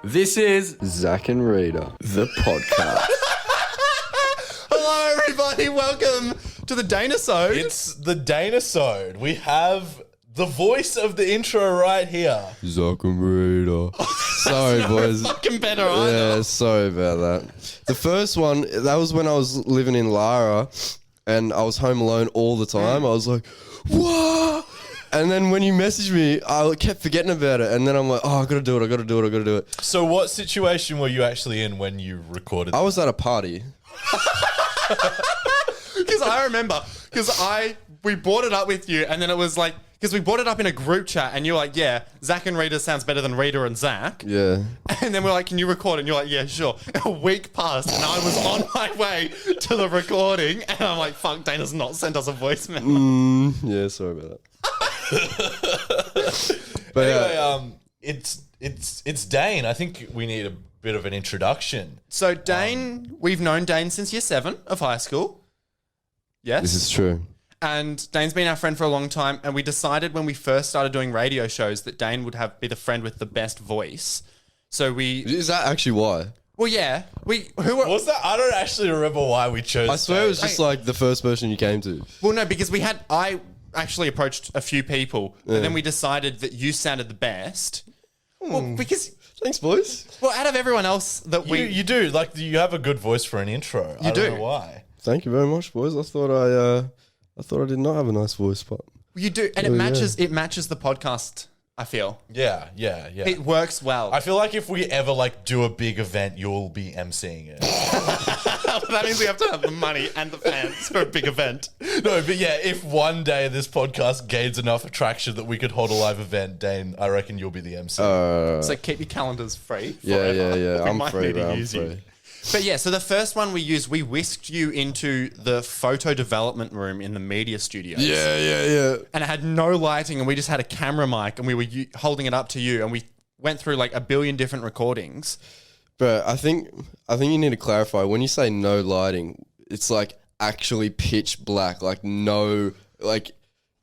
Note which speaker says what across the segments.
Speaker 1: This is
Speaker 2: Zac and Rita, the podcast.
Speaker 3: Hello, everybody. Welcome to the Dayne-isode.
Speaker 4: It's the Dayne-isode. We have the voice of the intro right here.
Speaker 2: Zac and Rita. Sorry, boys.
Speaker 3: Fucking better either.
Speaker 2: Yeah, sorry about that. The first one, that was when I was living in Lara and I was home alone all the time. I was like, whoa. And then when you messaged me, I kept forgetting about it. And then I'm like, oh, I gotta do it.
Speaker 4: So what situation were you actually in when you recorded
Speaker 2: I was at a party.
Speaker 3: Because I remember, we brought it up with you, and then it was like, because we brought it up in a group chat, and you're like, yeah, Zac and Rita sounds better than Rita and Zac.
Speaker 2: Yeah.
Speaker 3: And then we're like, can you record? And you're like, yeah, sure. A week passed, and I was on my way to the recording, and I'm like, fuck, Dana's not sent us a voicemail.
Speaker 2: Yeah, sorry about that.
Speaker 4: But anyway, it's Dane. I think we need a bit of an introduction.
Speaker 3: So Dane, we've known Dane since year 7 of high school. Yes.
Speaker 2: This is true.
Speaker 3: And Dane's been our friend for a long time, and we decided when we first started doing radio shows that Dane would be the friend with the best voice. So
Speaker 2: Is that actually why?
Speaker 3: Well, yeah,
Speaker 4: Was that? I don't actually remember why we chose.
Speaker 2: I swear it was just like the first person you came to.
Speaker 3: Well, no, because I actually approached a few people, and then we decided that you sounded the best. Well, because
Speaker 2: Thanks, boys.
Speaker 3: out of everyone else that
Speaker 4: You do like you have a good voice for an intro. I don't know why.
Speaker 2: Thank you very much, boys. I thought I did not have a nice voice, but
Speaker 3: you do, and it matches the podcast. I feel
Speaker 4: Yeah.
Speaker 3: it works well.
Speaker 4: I feel like if we ever like do a big event, you'll be emceeing it.
Speaker 3: That means we have to have the money and the fans for a big event.
Speaker 4: No, but yeah, if one day this podcast gains enough attraction that we could hold a live event, Dane, I reckon you'll be the MC.
Speaker 3: So keep your calendars free. Forever.
Speaker 2: yeah.
Speaker 3: We
Speaker 2: I'm
Speaker 3: might
Speaker 2: free,
Speaker 3: need to
Speaker 2: bro. I'm
Speaker 3: use you.
Speaker 2: free.
Speaker 3: But yeah, so the first one we used, we whisked you into the photo development room in the media studios.
Speaker 2: Yeah.
Speaker 3: And it had no lighting, and we just had a camera mic, and we were holding it up to you, and we went through like a billion different recordings.
Speaker 2: But I think you need to clarify. When you say no lighting, it's like actually pitch black. Like no, like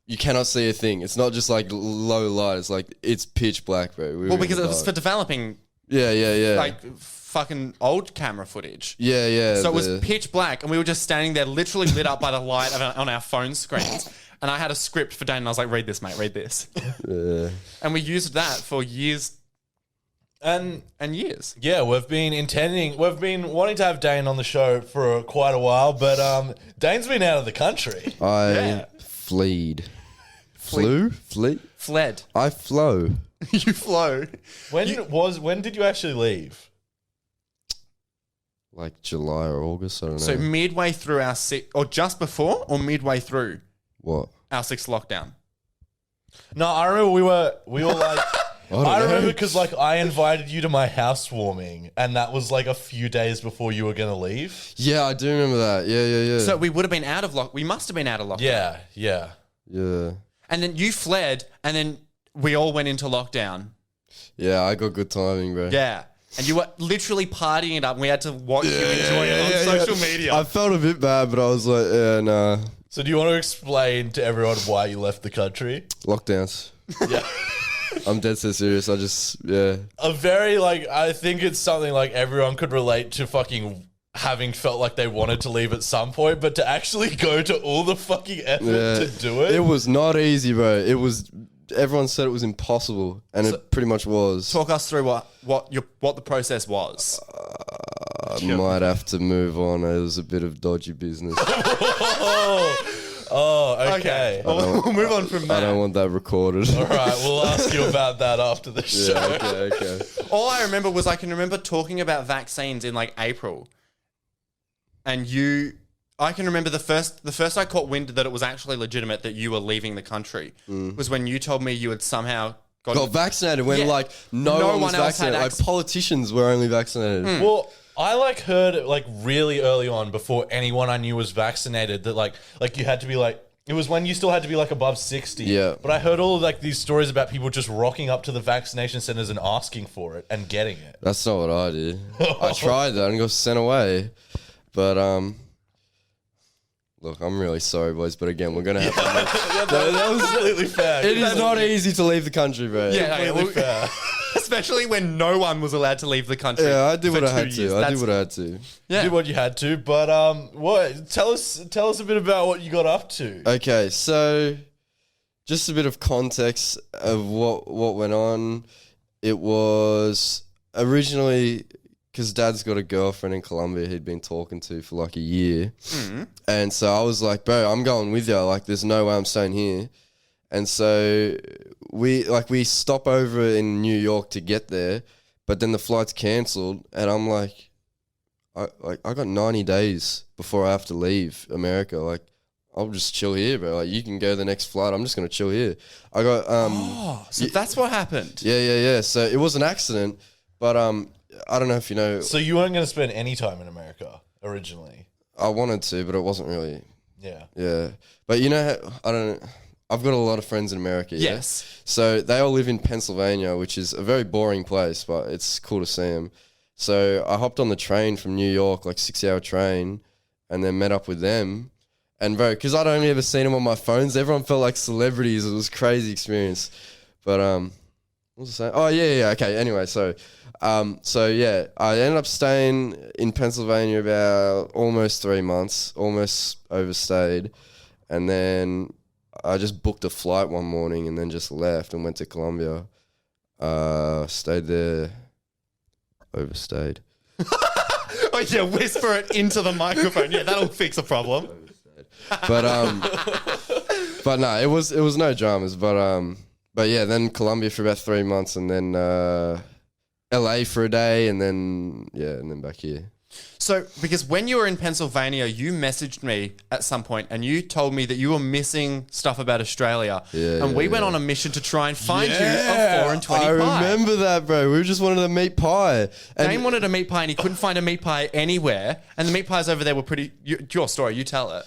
Speaker 2: you cannot see a thing. It's not just like low light. It's like it's pitch black, bro.
Speaker 3: Well, because it was for developing
Speaker 2: Yeah.
Speaker 3: like fucking old camera footage.
Speaker 2: Yeah.
Speaker 3: So it was pitch black, and we were just standing there literally lit up by the light on our phone screens. And I had a script for Dane, and I was like, read this, mate, read this.
Speaker 2: Yeah.
Speaker 3: And we used that for years and years.
Speaker 4: Yeah, we've been wanting to have Dane on the show for quite a while, but Dane's been out of the country.
Speaker 2: I fled. I flow.
Speaker 3: You flow.
Speaker 4: When did you actually leave?
Speaker 2: Like July or August, I don't know.
Speaker 3: So midway through our or just before, or midway through
Speaker 2: What?
Speaker 3: our 6th lockdown.
Speaker 4: No, I remember we were like. I
Speaker 2: know.
Speaker 4: remember because like I invited you to my housewarming, and that was like a few days before you were gonna leave.
Speaker 2: Yeah, I do remember that. Yeah.
Speaker 3: So we would have been out of we must have been out of lockdown.
Speaker 4: Yeah.
Speaker 2: Yeah.
Speaker 3: And then you fled, and then we all went into lockdown.
Speaker 2: Yeah, I got good timing, bro.
Speaker 3: Yeah. And you were literally partying it up, and we had to watch you enjoy it on social media.
Speaker 2: I felt a bit bad, but I was like, yeah, nah.
Speaker 4: So do you want to explain to everyone why you left the country?
Speaker 2: Lockdowns.
Speaker 4: Yeah.
Speaker 2: I'm dead so serious.
Speaker 4: I think it's something like everyone could relate to fucking having felt like they wanted to leave at some point, but to actually go to all the fucking effort to do it.
Speaker 2: It was not easy, bro. Everyone said it was impossible, and it pretty much was.
Speaker 3: Talk us through what the process was.
Speaker 2: I might have to move on. It was a bit of dodgy business.
Speaker 4: Okay.
Speaker 3: We'll move on from that.
Speaker 2: I don't want that recorded.
Speaker 4: All right, we'll ask you about that after the show.
Speaker 2: Yeah, okay.
Speaker 3: All I remember was I can remember talking about vaccines in like April. And I can remember the first I caught wind that it was actually legitimate that you were leaving the country was when you told me you had somehow
Speaker 2: Got vaccinated when
Speaker 3: Yeah.
Speaker 2: no one was
Speaker 3: one else had
Speaker 2: vaccinated. Like politicians were only vaccinated.
Speaker 4: Well, I like heard like really early on before anyone I knew was vaccinated that like you had to be like it was when you still had to be like above 60.
Speaker 2: Yeah.
Speaker 4: But I heard all of like these stories about people just rocking up to the vaccination centers and asking for it and getting it.
Speaker 2: That's not what I did. I tried that and got sent away. But Look, I'm really sorry, boys, but again, we're gonna have to.
Speaker 4: That was completely fair.
Speaker 2: It is not easy to leave the country, bro.
Speaker 3: Yeah,
Speaker 4: Completely fair.
Speaker 3: especially when no one was allowed to leave the country.
Speaker 2: Yeah, I did
Speaker 3: for
Speaker 2: what I
Speaker 3: 2
Speaker 2: had
Speaker 3: years.
Speaker 2: to. I did what I had to.
Speaker 3: Yeah.
Speaker 4: Did what you had to, but what? Tell us a bit about what you got up to.
Speaker 2: Okay, so just a bit of context of what went on. It was originally because Dad's got a girlfriend in Colombia he'd been talking to for like a year. And so I was like, bro, I'm going with you. Like, there's no way I'm staying here. And so we stop over in New York to get there, but then the flight's cancelled. And I'm like, I got 90 days before I have to leave America. Like, I'll just chill here, bro. Like, you can go the next flight. I'm just going to chill here. I got,
Speaker 3: So that's what happened.
Speaker 2: yeah. So it was an accident, but I don't know if you know.
Speaker 4: So you weren't going to spend any time in America originally.
Speaker 2: I wanted to, but it wasn't really.
Speaker 4: Yeah.
Speaker 2: Yeah, but you know, I don't. I've got a lot of friends in America. Yeah?
Speaker 3: Yes.
Speaker 2: So they all live in Pennsylvania, which is a very boring place, but it's cool to see them. So I hopped on the train from New York, like 6-hour train, and then met up with them. And bro, because I'd only ever seen them on my phones, everyone felt like celebrities. It was a crazy experience. But what was I saying? Oh yeah. Okay. Anyway, so yeah, I ended up staying in Pennsylvania about almost 3 months, almost overstayed, and then I just booked a flight one morning and then just left and went to Colombia. Stayed there, overstayed.
Speaker 3: Oh yeah, whisper it into the microphone. Yeah, that'll fix a problem.
Speaker 2: But no, it was no dramas. But yeah, then Colombia for about 3 months, and then LA for a day, and then back here.
Speaker 3: So, because when you were in Pennsylvania, you messaged me at some point and you told me that you were missing stuff about Australia. And we went on a mission to try and find you a 4 and 20
Speaker 2: I
Speaker 3: pie.
Speaker 2: remember that, bro. We just wanted a meat pie. And
Speaker 3: Dane wanted a meat pie and he couldn't find a meat pie anywhere. And the meat pies over there were pretty... Your story, you tell it.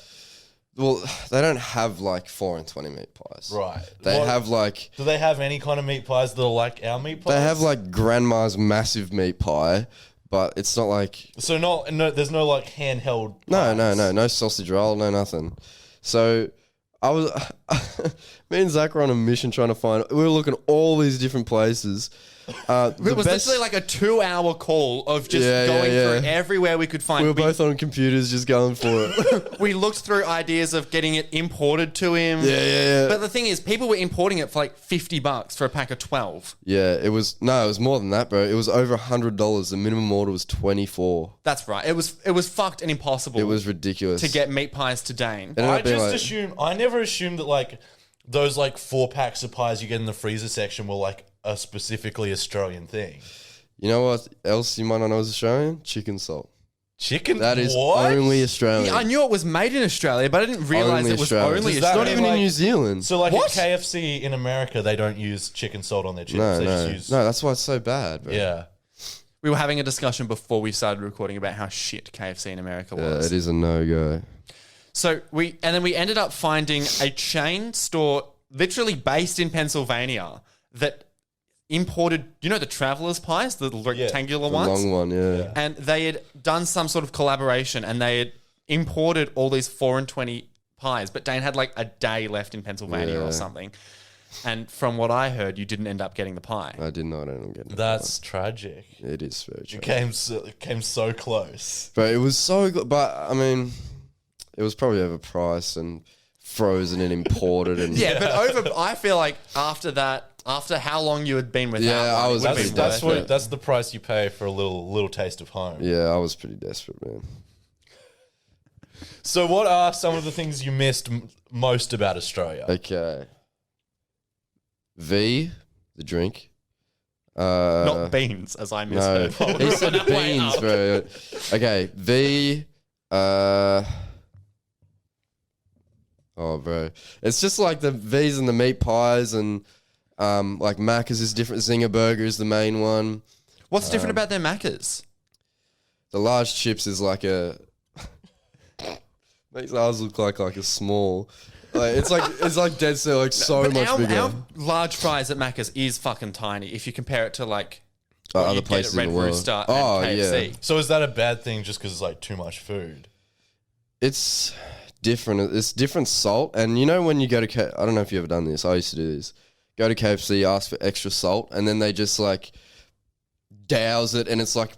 Speaker 2: well, they don't have like 4 and 20 meat pies.
Speaker 4: Right.
Speaker 2: They have like...
Speaker 4: Do they have any kind of meat pies that are like our meat pies?
Speaker 2: They have like grandma's massive meat pie, but it's not like...
Speaker 4: So no, there's no like handheld
Speaker 2: No, no sausage roll, no nothing. So I was... me and Zach were on a mission trying to find... We were looking at all these different places.
Speaker 3: It was literally like a 2-hour call of just going through everywhere we could find.
Speaker 2: We were both on computers just going for it.
Speaker 3: We looked through ideas of getting it imported to him.
Speaker 2: Yeah.
Speaker 3: But the thing is, people were importing it for like $50 for a pack of 12.
Speaker 2: Yeah, it was more than that, bro. It was over $100. The minimum order was $24.
Speaker 3: That's right. It was fucked and impossible.
Speaker 2: It was ridiculous
Speaker 3: to get meat pies to Dane.
Speaker 4: I never assumed that like those like 4 packs of pies you get in the freezer section were like a specifically Australian thing.
Speaker 2: You know what else you might not know is Australian? Chicken salt.
Speaker 4: Chicken?
Speaker 2: That is
Speaker 4: what?
Speaker 2: only Australian.
Speaker 3: Yeah, I knew it was made in Australia, but I didn't realize
Speaker 2: Only
Speaker 3: it was
Speaker 2: Australian.
Speaker 3: only
Speaker 2: Does
Speaker 4: that
Speaker 2: It's not
Speaker 3: Australian.
Speaker 2: even in
Speaker 4: like-
Speaker 2: New Zealand.
Speaker 4: So like
Speaker 3: What?
Speaker 4: at KFC in America, they don't use chicken salt on their chips.
Speaker 2: No,
Speaker 4: they
Speaker 2: no.
Speaker 4: just use...
Speaker 2: No, that's why it's so bad, bro.
Speaker 4: Yeah.
Speaker 3: We were having a discussion before we started recording about how shit KFC in America
Speaker 2: Yeah,
Speaker 3: was.
Speaker 2: it is a no-go.
Speaker 3: So we ended up finding a chain store literally based in Pennsylvania that imported, you know, the traveler's pies, the rectangular
Speaker 2: The
Speaker 3: ones?
Speaker 2: long one, yeah.
Speaker 3: And they had done some sort of collaboration and they had imported all these 4 and 20 pies, but Dane had like a day left in Pennsylvania or something. And from what I heard, you didn't end up getting the pie.
Speaker 2: I did not end up getting it.
Speaker 4: That's tragic.
Speaker 2: It is very
Speaker 4: You
Speaker 2: tragic.
Speaker 4: came so close.
Speaker 2: But it was so good. But, I mean, it was probably overpriced and frozen and imported. And
Speaker 3: Yeah, but I feel like after how long you had been without
Speaker 2: Yeah, I
Speaker 3: one, it
Speaker 2: was
Speaker 3: would have
Speaker 2: pretty
Speaker 3: been
Speaker 4: That's
Speaker 3: worth it.
Speaker 4: what. That's the price you pay for a little taste of home.
Speaker 2: Yeah, I was pretty desperate, man.
Speaker 4: So, what are some of the things you missed most about Australia?
Speaker 2: Okay. V, the drink.
Speaker 3: Not beans, as I
Speaker 2: No,
Speaker 3: misheard.
Speaker 2: he said beans, bro. Okay, V. Oh, bro, it's just like the V's and the meat pies and like Macca's is different. Zinger Burger is the main one.
Speaker 3: What's different about their Maccas?
Speaker 2: The large chips is like a makes ours look like a small. Like, it's like dead set, like so
Speaker 3: But
Speaker 2: much bigger.
Speaker 3: Our large fries at Macca's is fucking tiny if you compare it to like what
Speaker 2: Other
Speaker 3: you get
Speaker 2: places
Speaker 3: at
Speaker 2: in
Speaker 3: Red
Speaker 2: the world.
Speaker 3: Rooster
Speaker 2: Oh,
Speaker 3: and KFC.
Speaker 2: yeah.
Speaker 4: So, is that a bad thing just because it's like too much food?
Speaker 2: It's different. It's different salt. And you know when you go to I don't know if you've ever done this. I used to do this. Go to KFC, ask for extra salt, and then they just like douse it, and it's like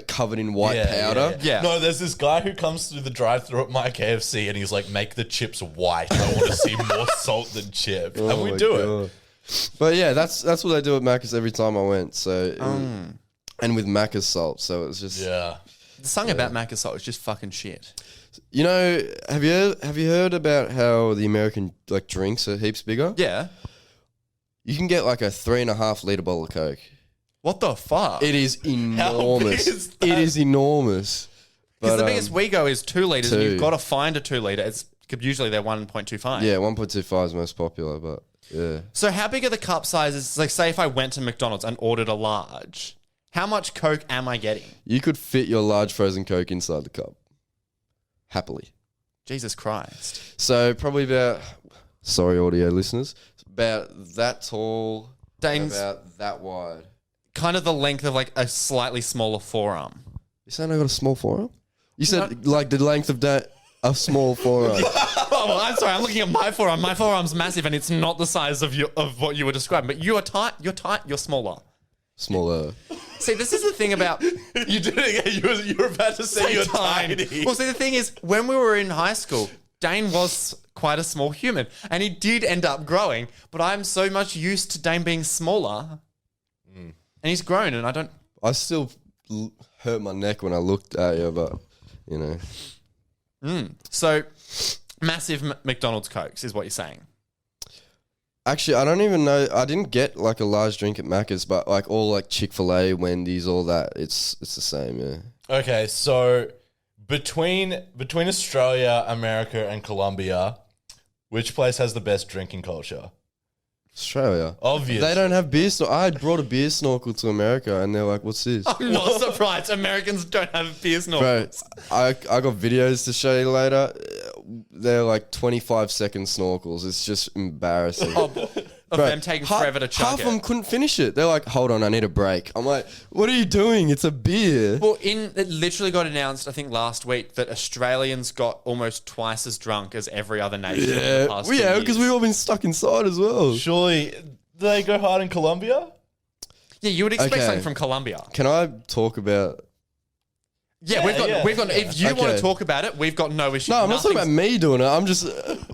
Speaker 2: covered in white powder.
Speaker 3: Yeah.
Speaker 4: No, there's this guy who comes through the drive-thru at my KFC, and he's like, "Make the chips white. I want to see more salt than chip." And we do it.
Speaker 2: But yeah, that's what they do at Macca's every time I went. So and with Macca's salt, so it was just
Speaker 4: Yeah.
Speaker 3: The song about Macca's salt is just fucking shit.
Speaker 2: You know, have you heard about how the American like drinks are heaps bigger?
Speaker 3: Yeah.
Speaker 2: You can get like a 3.5 liter bottle of Coke.
Speaker 3: What the fuck?
Speaker 2: It is enormous.
Speaker 4: is that?
Speaker 2: It is enormous.
Speaker 3: Because
Speaker 2: But,
Speaker 3: the biggest we go is 2 liters, and
Speaker 2: 2.
Speaker 3: you've got to find a 2 liter. It's usually they're 1.25.
Speaker 2: Yeah, 1.25 is most popular, but yeah.
Speaker 3: So how big are the cup sizes? Like, say if I went to McDonald's and ordered a large, how much Coke am I getting?
Speaker 2: You could fit your large frozen Coke inside the cup. Happily.
Speaker 3: Jesus Christ.
Speaker 2: So probably about, sorry audio listeners, about that tall,
Speaker 3: Dayne's
Speaker 2: about that wide.
Speaker 3: kind of the length of like a slightly smaller forearm.
Speaker 2: You saying I got a small forearm? You said like the length of a small forearm.
Speaker 3: Oh, well, I'm sorry. I'm looking at my forearm. My forearm's massive, and it's not the size of what you were describing. But you are tight. You're tight. You're smaller.
Speaker 2: Smaller.
Speaker 3: See, this is the thing about
Speaker 4: You did it again. You were about to say you're tiny.
Speaker 3: Well, see, the thing is, when we were in high school, Dayne was quite a small human, and he did end up growing. But I'm so much used to Dayne being smaller, and he's grown, and I don't.
Speaker 2: I still hurt my neck when I looked at you, but you know.
Speaker 3: So, massive McDonald's Cokes is what you're saying.
Speaker 2: Actually, I don't even know. I didn't get like a large drink at Macca's, but like all like Chick-fil-A, Wendy's, all that. It's the same, yeah.
Speaker 4: Okay, so between Australia, America, and Colombia, which place has the best drinking culture?
Speaker 2: Australia.
Speaker 4: Obviously.
Speaker 2: They don't have beer snorkel. I had brought a beer snorkel to America, and they're like, "What's this?"
Speaker 3: I'm not surprised. Americans don't have beer
Speaker 2: Bro,
Speaker 3: snorkels.
Speaker 2: I got videos to show you later. They're like 25-second snorkels. It's just embarrassing.
Speaker 3: Of them taking forever to chug
Speaker 2: half
Speaker 3: it.
Speaker 2: of them couldn't finish it. They're like, "Hold on, I need a break." I'm like, "What are you doing? It's a beer."
Speaker 3: Well, it literally got announced, I think, last week that Australians got almost twice as drunk as every other nation in the
Speaker 2: Yeah,
Speaker 3: past
Speaker 2: well,
Speaker 3: 2
Speaker 2: yeah,
Speaker 3: years.
Speaker 2: because we've all been stuck inside as well.
Speaker 4: Surely, do they go hard in Colombia?
Speaker 3: Yeah, you would expect
Speaker 2: Okay.
Speaker 3: something from Colombia.
Speaker 2: Can I talk about?
Speaker 3: Yeah,
Speaker 4: Yeah,
Speaker 3: we've got. If you want
Speaker 2: Okay.
Speaker 3: to talk about it, we've got no issue.
Speaker 2: No, I'm not talking about me doing it. I'm just.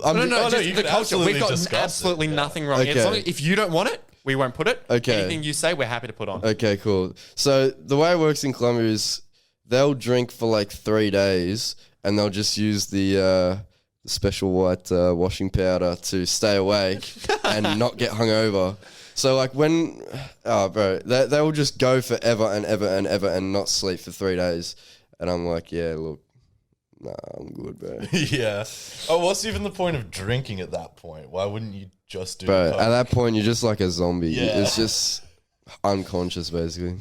Speaker 2: I'm
Speaker 3: No,
Speaker 4: no,
Speaker 3: just
Speaker 4: you
Speaker 3: the
Speaker 4: can
Speaker 3: culture.
Speaker 4: absolutely
Speaker 3: We've got
Speaker 4: discuss it,
Speaker 3: absolutely
Speaker 4: yeah.
Speaker 3: nothing wrong.
Speaker 2: Okay.
Speaker 3: As long as, if you don't want it, we won't put it.
Speaker 2: Okay.
Speaker 3: Anything you say, we're happy to put on.
Speaker 2: Okay, cool. So the way it works in Colombia is they'll drink for like 3 days, and they'll just use the special white washing powder to stay awake and not get hungover. So like when, they will just go forever and ever and ever and not sleep for 3 days. And I'm like, yeah, look, nah, I'm good, bro.
Speaker 4: Yeah. Oh, what's even the point of drinking at that point? Why wouldn't you just do
Speaker 2: Bro,
Speaker 4: Coke?
Speaker 2: at that point, you're just like a zombie.
Speaker 4: Yeah.
Speaker 2: It's just unconscious, basically.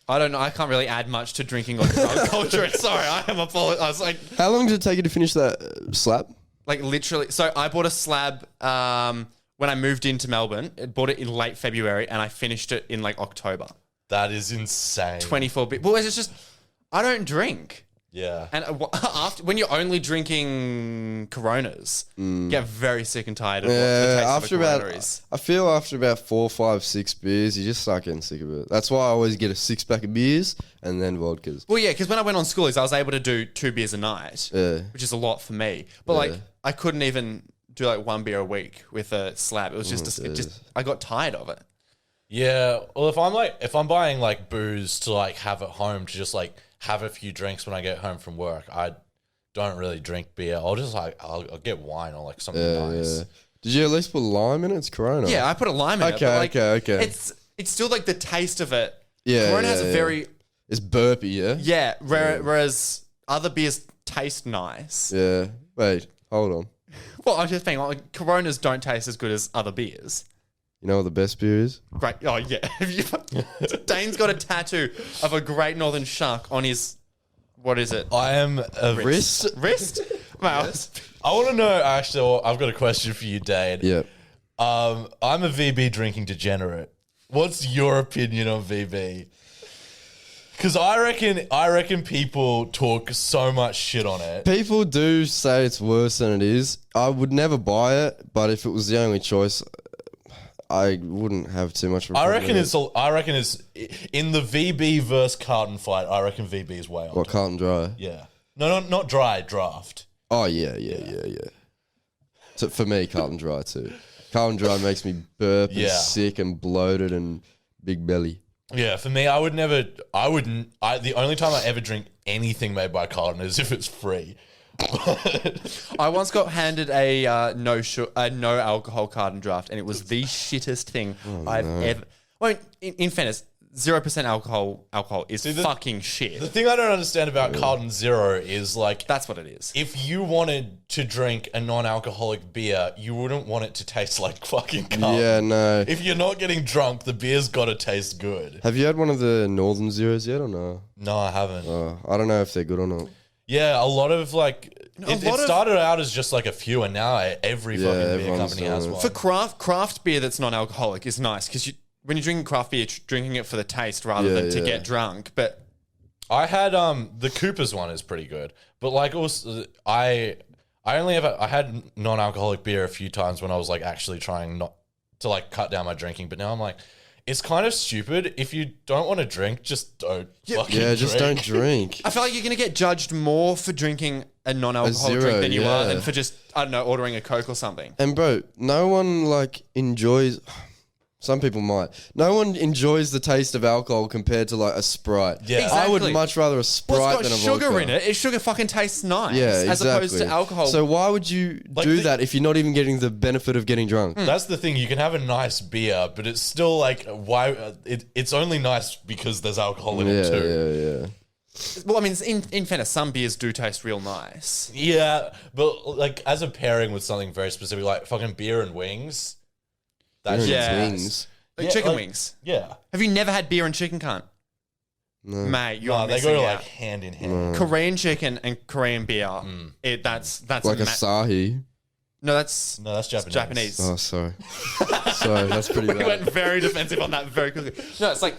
Speaker 3: I don't know. I can't really add much to drinking or drug culture. Sorry, I am apologizing. I was like
Speaker 2: How long did it take you to finish that slab?
Speaker 3: literally. So I bought a slab when I moved into Melbourne. I bought it in late February, and I finished it in like October.
Speaker 4: That is insane.
Speaker 3: 24 bit. Well, it's just I don't drink.
Speaker 4: Yeah.
Speaker 3: And after when you're only drinking Coronas, you get very sick and tired of what the
Speaker 2: Yeah,
Speaker 3: taste
Speaker 2: after
Speaker 3: of a Corona
Speaker 2: about,
Speaker 3: is.
Speaker 2: I feel after about 4, 5, 6 beers, you just start getting sick of it. That's why I always get a 6-pack of beers and then vodkas.
Speaker 3: Well, yeah, because when I went on schoolies, I was able to do 2 beers a night,
Speaker 2: Yeah.
Speaker 3: which is a lot for me. But like, I couldn't even do like 1 beer a week with a slab. It was just, I got tired of it.
Speaker 4: Yeah. Well, if I'm buying like booze to like have at home to just like have a few drinks when I get home from work, I don't really drink beer. I'll just like I'll get wine or like something nice.
Speaker 2: Yeah. Did you at least put lime in it? It's Corona.
Speaker 3: Yeah, I put a lime in it.
Speaker 2: Okay,
Speaker 3: But like,
Speaker 2: okay.
Speaker 3: It's still like the taste of it.
Speaker 2: Yeah,
Speaker 3: Corona has
Speaker 2: yeah,
Speaker 3: a
Speaker 2: yeah.
Speaker 3: very
Speaker 2: It's burpy, yeah?
Speaker 3: yeah. Whereas other beers taste nice.
Speaker 2: Yeah. Wait, hold on.
Speaker 3: Well, I was just saying, like, Coronas don't taste as good as other beers.
Speaker 2: You know what the best beer is?
Speaker 3: Great. Oh, yeah. Dayne's got a tattoo of a Great Northern Shark on his, what is it?
Speaker 4: I am a
Speaker 2: Wrist?
Speaker 3: Wrist? Wow.
Speaker 4: I want to know, actually, I've got a question for you, Dane.
Speaker 2: Yeah.
Speaker 4: I'm a VB drinking degenerate. What's your opinion on VB? Because I reckon people talk so much shit on it.
Speaker 2: People do say it's worse than it is. I would never buy it, but if it was the only choice, I wouldn't have too much of a
Speaker 4: I
Speaker 2: problem
Speaker 4: reckon
Speaker 2: with it.
Speaker 4: I reckon it's in the VB versus carton fight. I reckon VB is way on.
Speaker 2: What, Carlton Dry?
Speaker 4: Yeah. No, not dry, draft.
Speaker 2: Oh, yeah. So for me, Carlton Dry too. Carlton Dry makes me burp and sick and bloated and big belly.
Speaker 4: Yeah, for me, the only time I ever drink anything made by Carlton is if it's free.
Speaker 3: I once got handed a no alcohol carton draft, and it was the shittest thing I've ever. Well, in fairness, 0% alcohol is fucking shit.
Speaker 4: The thing I don't understand about Carlton Zero is like
Speaker 3: That's what it is.
Speaker 4: if you wanted to drink a non-alcoholic beer, you wouldn't want it to taste like fucking Carlton.
Speaker 2: Yeah, no.
Speaker 4: If you're not getting drunk, the beer's got to taste good.
Speaker 2: Have you had one of the Northern Zeros yet or no?
Speaker 4: No, I haven't.
Speaker 2: I don't know if they're good or not.
Speaker 4: Yeah, a lot of like it
Speaker 3: lot of-
Speaker 4: started out as just like a few, and now every fucking beer
Speaker 2: everyone's
Speaker 4: company has
Speaker 2: doing
Speaker 4: one.
Speaker 3: For craft beer that's non-alcoholic is nice because when you're drinking craft beer, you're drinking it for the taste rather than to get drunk. But
Speaker 4: I had the Cooper's one is pretty good, but like also I had non-alcoholic beer a few times when I was like actually trying not to like cut down my drinking, but now I'm like, it's kind of stupid. If you don't want to drink, just don't fucking drink.
Speaker 2: Just don't drink.
Speaker 3: I feel like you're going to get judged more for drinking a non-alcoholic
Speaker 2: zero,
Speaker 3: drink than you are
Speaker 2: yeah.
Speaker 3: than for just, I don't know, ordering a Coke or something.
Speaker 2: And bro, no one like enjoys. Some people might. No one enjoys the taste of alcohol compared to like a Sprite.
Speaker 4: Yeah.
Speaker 2: I would
Speaker 3: Exactly.
Speaker 2: much rather a
Speaker 3: Well,
Speaker 2: Sprite
Speaker 3: it's
Speaker 2: than
Speaker 3: got
Speaker 2: a vodka.
Speaker 3: sugar in it. Sugar fucking tastes nice.
Speaker 2: Yeah,
Speaker 3: As
Speaker 2: exactly.
Speaker 3: opposed to alcohol.
Speaker 2: So why would you
Speaker 4: Like
Speaker 2: do
Speaker 4: the-
Speaker 2: that if you're not even getting the benefit of getting drunk?
Speaker 4: That's the thing. You can have a nice beer, but it's still like why it's only nice because there's alcohol in it too.
Speaker 2: Yeah.
Speaker 3: well, I mean, in fairness, some beers do taste real nice.
Speaker 4: Yeah, but like as a pairing with something very specific, like fucking beer and wings. That's
Speaker 2: Beer
Speaker 3: Yeah.
Speaker 2: and wings.
Speaker 3: Like
Speaker 4: Yeah,
Speaker 3: chicken
Speaker 4: like-
Speaker 3: wings.
Speaker 4: Yeah.
Speaker 3: Have you never had beer and chicken, cunt?
Speaker 2: No.
Speaker 3: Mate, you're
Speaker 4: No, they
Speaker 3: missing
Speaker 4: go
Speaker 3: out.
Speaker 4: like hand in hand.
Speaker 3: Korean chicken and Korean beer. That's
Speaker 2: Like
Speaker 3: a
Speaker 2: Asahi.
Speaker 3: no, that's
Speaker 4: No, that's Japanese.
Speaker 3: Japanese.
Speaker 2: Oh, sorry. Sorry, that's pretty
Speaker 3: We
Speaker 2: bad.
Speaker 3: went very defensive on that very quickly. No, it's like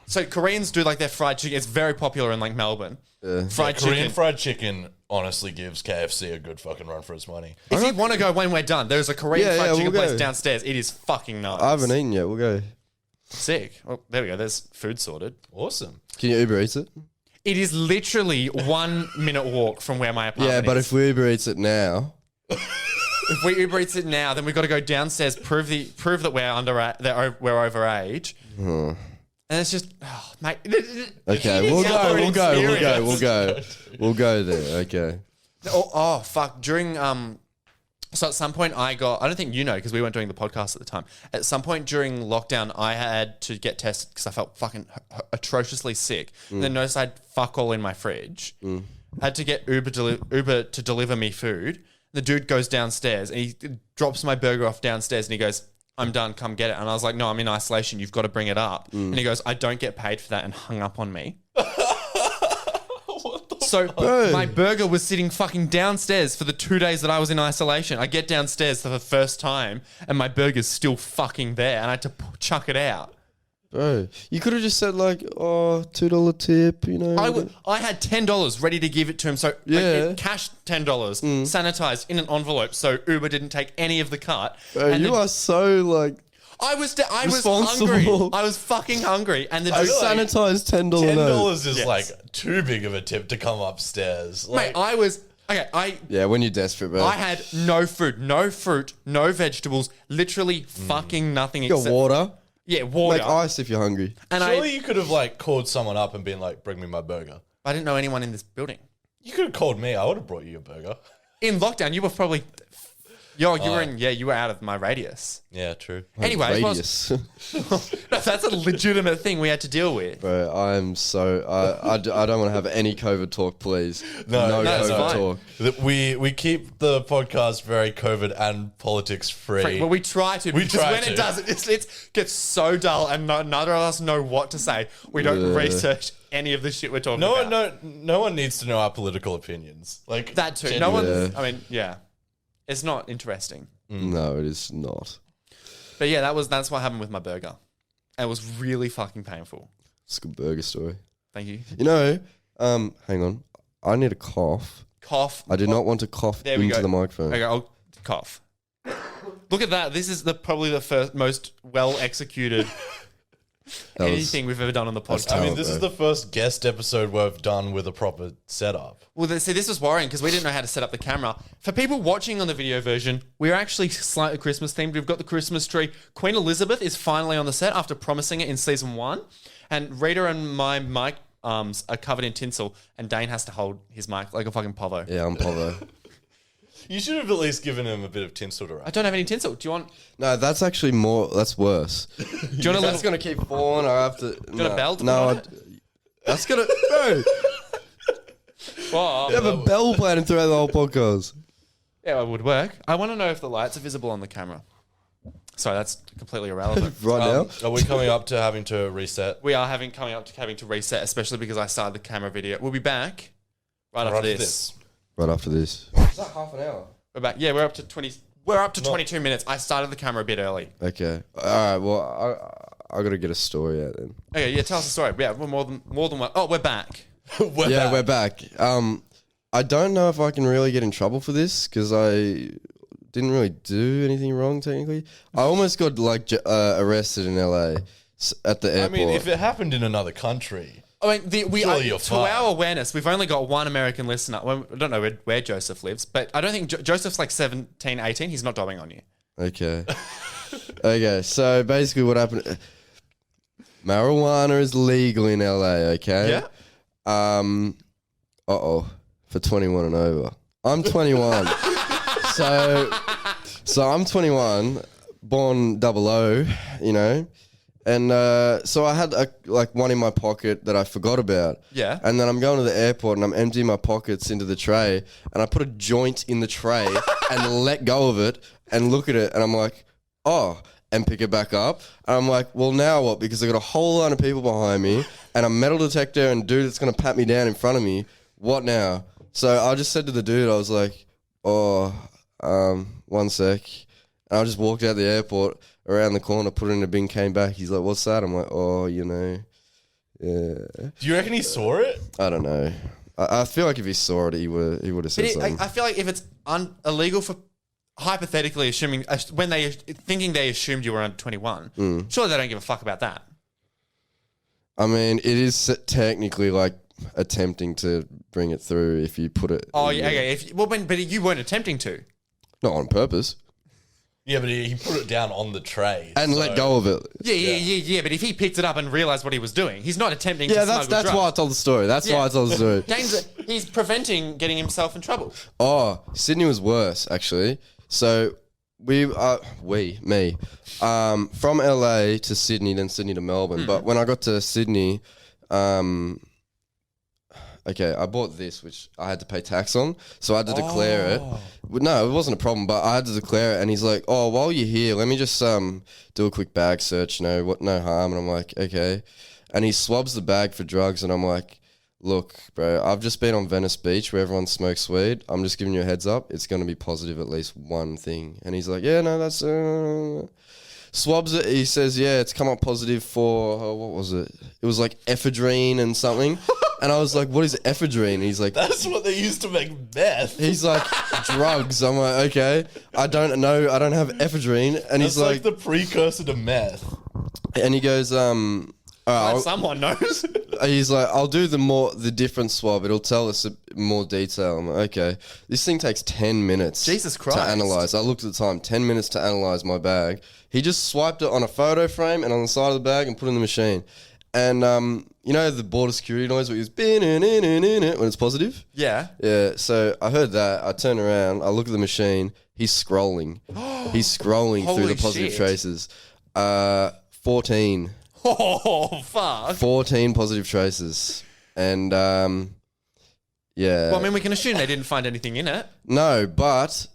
Speaker 3: so Koreans do like their fried chicken. It's very popular in like Melbourne. Fried
Speaker 4: Korean
Speaker 3: chicken.
Speaker 4: fried chicken honestly gives KFC a good fucking run for its money.
Speaker 3: If you want to go when we're done, there's a Korean
Speaker 2: Yeah,
Speaker 3: fried
Speaker 2: yeah,
Speaker 3: chicken
Speaker 2: we'll
Speaker 3: place
Speaker 2: go.
Speaker 3: downstairs. It is fucking nice.
Speaker 2: I haven't eaten yet. We'll go.
Speaker 3: Sick. Well, there we go. There's food sorted.
Speaker 4: Awesome.
Speaker 2: Can you Uber Eats it?
Speaker 3: It is literally 1 minute walk from where my apartment
Speaker 2: Yeah, but
Speaker 3: is.
Speaker 2: if we Uber Eats it now,
Speaker 3: If we Uber Eats it now, then we've got to go downstairs, prove that we're over age. And it's just, mate.
Speaker 2: okay, we'll go there. Okay.
Speaker 3: Oh, fuck. During so at some point I don't think you know because we weren't doing the podcast at the time. At some point during lockdown, I had to get tested because I felt fucking atrociously sick. And then noticed I had fuck all in my fridge. Had to get Uber to deliver me food. The dude goes downstairs and he drops my burger off downstairs and he goes, "I'm done, come get it." And I was like, "No, I'm in isolation. You've got to bring it up." And he goes, "I don't get paid for that," and hung up on me. So my burger was sitting fucking downstairs for the 2 days that I was in isolation. I get downstairs for the first time and my burger's still fucking there and I had to chuck it out.
Speaker 2: Bro, you could have just said like, oh, $2 tip, you know.
Speaker 3: I had $10 ready to give it to him. So cash $10, sanitized in an envelope so Uber didn't take any of the cut.
Speaker 2: Bro,
Speaker 3: and
Speaker 2: you are so like
Speaker 3: I was
Speaker 2: responsible.
Speaker 3: hungry. I was fucking hungry. And the
Speaker 2: a
Speaker 3: dude,
Speaker 2: sanitized $10 note.
Speaker 4: $10 is
Speaker 3: Yes.
Speaker 4: like too big of a tip to come upstairs. Like,
Speaker 3: mate, I was... Okay,
Speaker 2: Yeah, when you're desperate, bro.
Speaker 3: I had no food, no fruit, no vegetables, literally fucking nothing
Speaker 2: you got
Speaker 3: except...
Speaker 2: water.
Speaker 3: Yeah, water.
Speaker 2: Make ice if you're hungry.
Speaker 3: And
Speaker 4: surely you could have like called someone up and been like, "Bring me my burger."
Speaker 3: I didn't know anyone in this building.
Speaker 4: You could have called me. I would have brought you a burger.
Speaker 3: In lockdown, you were probably... you were out of my radius.
Speaker 4: Yeah, true.
Speaker 3: Anyway,
Speaker 2: Radius.
Speaker 3: that's a legitimate thing we had to deal with.
Speaker 2: Bro, I'm so... I don't want to have any COVID talk, please.
Speaker 4: No,
Speaker 3: it's
Speaker 2: COVID
Speaker 3: fine.
Speaker 2: talk.
Speaker 4: We keep the podcast very COVID and politics free.
Speaker 3: Well, we try to.
Speaker 4: We
Speaker 3: because
Speaker 4: try
Speaker 3: when
Speaker 4: to.
Speaker 3: it does, it gets so dull and neither of us know what to say. We don't research any of the shit we're talking about.
Speaker 4: No one needs to know our political opinions. Like
Speaker 3: That too. No one... I mean, yeah. It's not interesting.
Speaker 2: No, it is not.
Speaker 3: But yeah, that's what happened with my burger. It was really fucking painful.
Speaker 2: It's a good burger story.
Speaker 3: Thank you.
Speaker 2: You know, hang on. I need a cough.
Speaker 3: Cough.
Speaker 2: I do not want to cough
Speaker 3: There we
Speaker 2: into
Speaker 3: go.
Speaker 2: the microphone.
Speaker 3: Okay, I'll cough. Look at that. This is probably the first most well executed anything we've ever done on the podcast.
Speaker 4: I mean, this is the first guest episode we've done with a proper setup.
Speaker 3: Well, see, this was worrying because we didn't know how to set up the camera. For people watching on the video version, we're actually slightly Christmas themed. We've got the Christmas tree. Queen Elizabeth is finally on the set after promising it in season 1. And Rita and my mic arms are covered in tinsel, and Dane has to hold his mic like a fucking povo.
Speaker 2: Yeah, I'm Povo.
Speaker 4: You should have at least given him a bit of tinsel to
Speaker 3: I
Speaker 4: wrap.
Speaker 3: don't have any tinsel. Do you want?
Speaker 2: No, that's actually more. That's worse.
Speaker 3: Do you want a
Speaker 2: That's
Speaker 3: little?
Speaker 2: gonna keep falling. I have to. Do
Speaker 3: you want a bell to
Speaker 2: No,
Speaker 3: put on it?
Speaker 2: that's gonna. Bro,
Speaker 3: Oh,
Speaker 2: you have a bell playing throughout the whole podcast.
Speaker 3: yeah, it would work. I want to know if the lights are visible on the camera. Sorry, that's completely irrelevant.
Speaker 2: Right now.
Speaker 4: Are we coming up to having to reset?
Speaker 3: We are coming up to having to reset, especially because I started the camera video. We'll be back right after this.
Speaker 2: Right after this. Is that half an hour?
Speaker 3: We're back. Yeah, we're up to 20. We're up to 22 minutes. I started the camera a bit early.
Speaker 2: Okay. All right. Well, I gotta get a story out then.
Speaker 3: Okay, yeah, tell us the story. Yeah, we're more than one. Oh, we're back.
Speaker 2: We're back. I don't know if I can really get in trouble for this because I didn't really do anything wrong technically. I almost got arrested in LA at the
Speaker 4: I
Speaker 2: airport.
Speaker 4: mean, if it happened in another country,
Speaker 3: I mean,
Speaker 4: Surely you're
Speaker 3: to
Speaker 4: fine.
Speaker 3: our awareness, we've only got one American listener. Well, I don't know where Joseph lives, but I don't think Joseph's like 17, 18. He's not dobbing on you.
Speaker 2: Okay. Okay. So basically, what happened? Marijuana is legal in LA. Okay.
Speaker 3: Yeah.
Speaker 2: For 21 and over. I'm 21. so I'm 21, born 00, you know. And so I had one in my pocket that I forgot about.
Speaker 3: Yeah.
Speaker 2: And then I'm going to the airport and I'm emptying my pockets into the tray and I put a joint in the tray and let go of it and look at it and I'm like, oh, and pick it back up. And I'm like, well, now what? Because I got a whole lot of people behind me and a metal detector and dude that's going to pat me down in front of me. What now? So I just said to the dude, I was like, oh, 1 sec. And I just walked out the airport around the corner, put it in a bin, came back. He's like, what's that? I'm like, oh, you know, yeah.
Speaker 4: do you reckon he saw it?
Speaker 2: I don't know. I feel like if he saw it, he would have said
Speaker 3: But
Speaker 2: something.
Speaker 3: I feel like if it's illegal for hypothetically assuming when they thinking they assumed you were under 21, surely they don't give a fuck about that.
Speaker 2: I mean, it is technically like attempting to bring it through if you put it.
Speaker 3: Oh, yeah, okay. But you weren't attempting to.
Speaker 2: Not on purpose.
Speaker 4: Yeah, but he put it down on the tray.
Speaker 2: And let go of it.
Speaker 3: Yeah. But if he picked it up and realized what he was doing, he's not attempting to
Speaker 2: Yeah,
Speaker 3: smuggle
Speaker 2: that's
Speaker 3: drugs.
Speaker 2: why I told the story. That's why I told the story.
Speaker 3: He's preventing getting himself in trouble.
Speaker 2: Oh, Sydney was worse, actually. So me, from LA to Sydney, then Sydney to Melbourne. But when I got to Sydney, okay, I bought this, which I had to pay tax on. So I had to declare it. No, it wasn't a problem, but I had to declare it. And he's like, oh, while you're here, let me just do a quick bag search, no harm. And I'm like, okay. And he swabs the bag for drugs. And I'm like, look, bro, I've just been on Venice Beach where everyone smokes weed. I'm just giving you a heads up. It's going to be positive at least one thing. And he's like, yeah, no, that's... swabs it. He says, yeah, it's come up positive for, what was it? It was like ephedrine and something. And I was like, what is ephedrine? And he's like...
Speaker 4: That's what they used to make meth.
Speaker 2: He's like, drugs. I'm like, okay. I don't know. I don't have ephedrine. And
Speaker 4: That's
Speaker 2: he's
Speaker 4: like the precursor to meth.
Speaker 2: and he goes,
Speaker 3: Someone knows.
Speaker 2: he's like, I'll do the different swab. It'll tell us more detail. I'm like, okay. This thing takes 10 minutes.
Speaker 3: Jesus Christ.
Speaker 2: To analyze. I looked at the time, 10 minutes to analyze my bag. He just swiped it on a photo frame and on the side of the bag and put it in the machine. And you know the border security noise where he was when it's positive?
Speaker 3: Yeah.
Speaker 2: Yeah, so I heard that. I turn around, I look at the machine. He's scrolling. He's scrolling through
Speaker 3: Holy
Speaker 2: the positive
Speaker 3: shit.
Speaker 2: traces. 14.
Speaker 3: Oh, fuck.
Speaker 2: 14 positive traces. And yeah.
Speaker 3: Well, I mean, we can assume they didn't find anything in it.
Speaker 2: No, but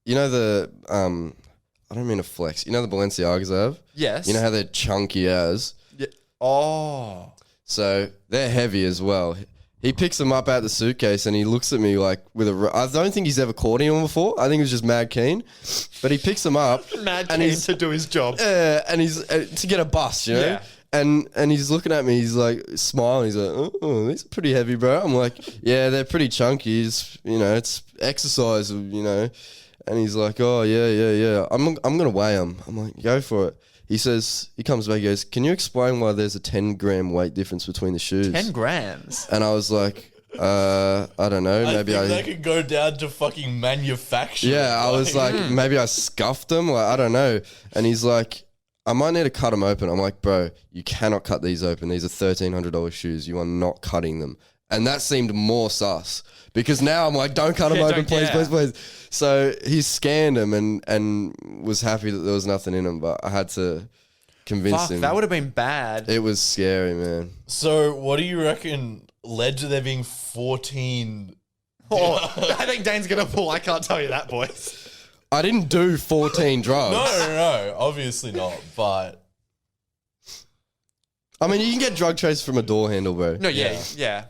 Speaker 2: you know the I don't mean to flex. You know the Balenciagas I have?
Speaker 3: Yes.
Speaker 2: You know how they're chunky as?
Speaker 3: Yeah. Oh.
Speaker 2: So they're heavy as well. He picks them up out the suitcase and he looks at me like with I don't think he's ever caught anyone before. I think he was just mad keen. But he picks them up.
Speaker 3: Mad
Speaker 2: and
Speaker 3: keen
Speaker 2: he's
Speaker 3: to do his job.
Speaker 2: and he's to get a bus, you know?
Speaker 3: Yeah.
Speaker 2: And he's looking at me. He's like smiling. He's like, "Oh, these are pretty heavy, bro." I'm like, "Yeah, they're pretty chunky. It's, it's exercise, And he's like, "Oh, yeah. I'm gonna weigh them." I'm like, "Go for it." He comes back. He goes, "Can you explain why there's a 10-gram weight difference between the shoes?"
Speaker 3: 10 grams.
Speaker 2: And I was like, I don't know. Maybe
Speaker 4: think they could go down to fucking manufacturing.
Speaker 2: Yeah, I was like, maybe I scuffed them. Like, I don't know. And he's like, I might need to cut them open. I'm like, bro, you cannot cut these open. These are $1,300 shoes. You are not cutting them. And that seemed more sus because now I'm like, don't cut them open, please. So he scanned them and was happy that there was nothing in them, but I had to convince him.
Speaker 3: That would have been bad.
Speaker 2: It was scary, man.
Speaker 4: So what do you reckon led to there being 14?
Speaker 3: Oh, I think Dayne's going to pull. I can't tell you that, boys.
Speaker 2: I didn't do 14 drugs.
Speaker 4: No, obviously not. But
Speaker 2: I mean, you can get drug traces from a door handle, bro.
Speaker 3: No, yeah.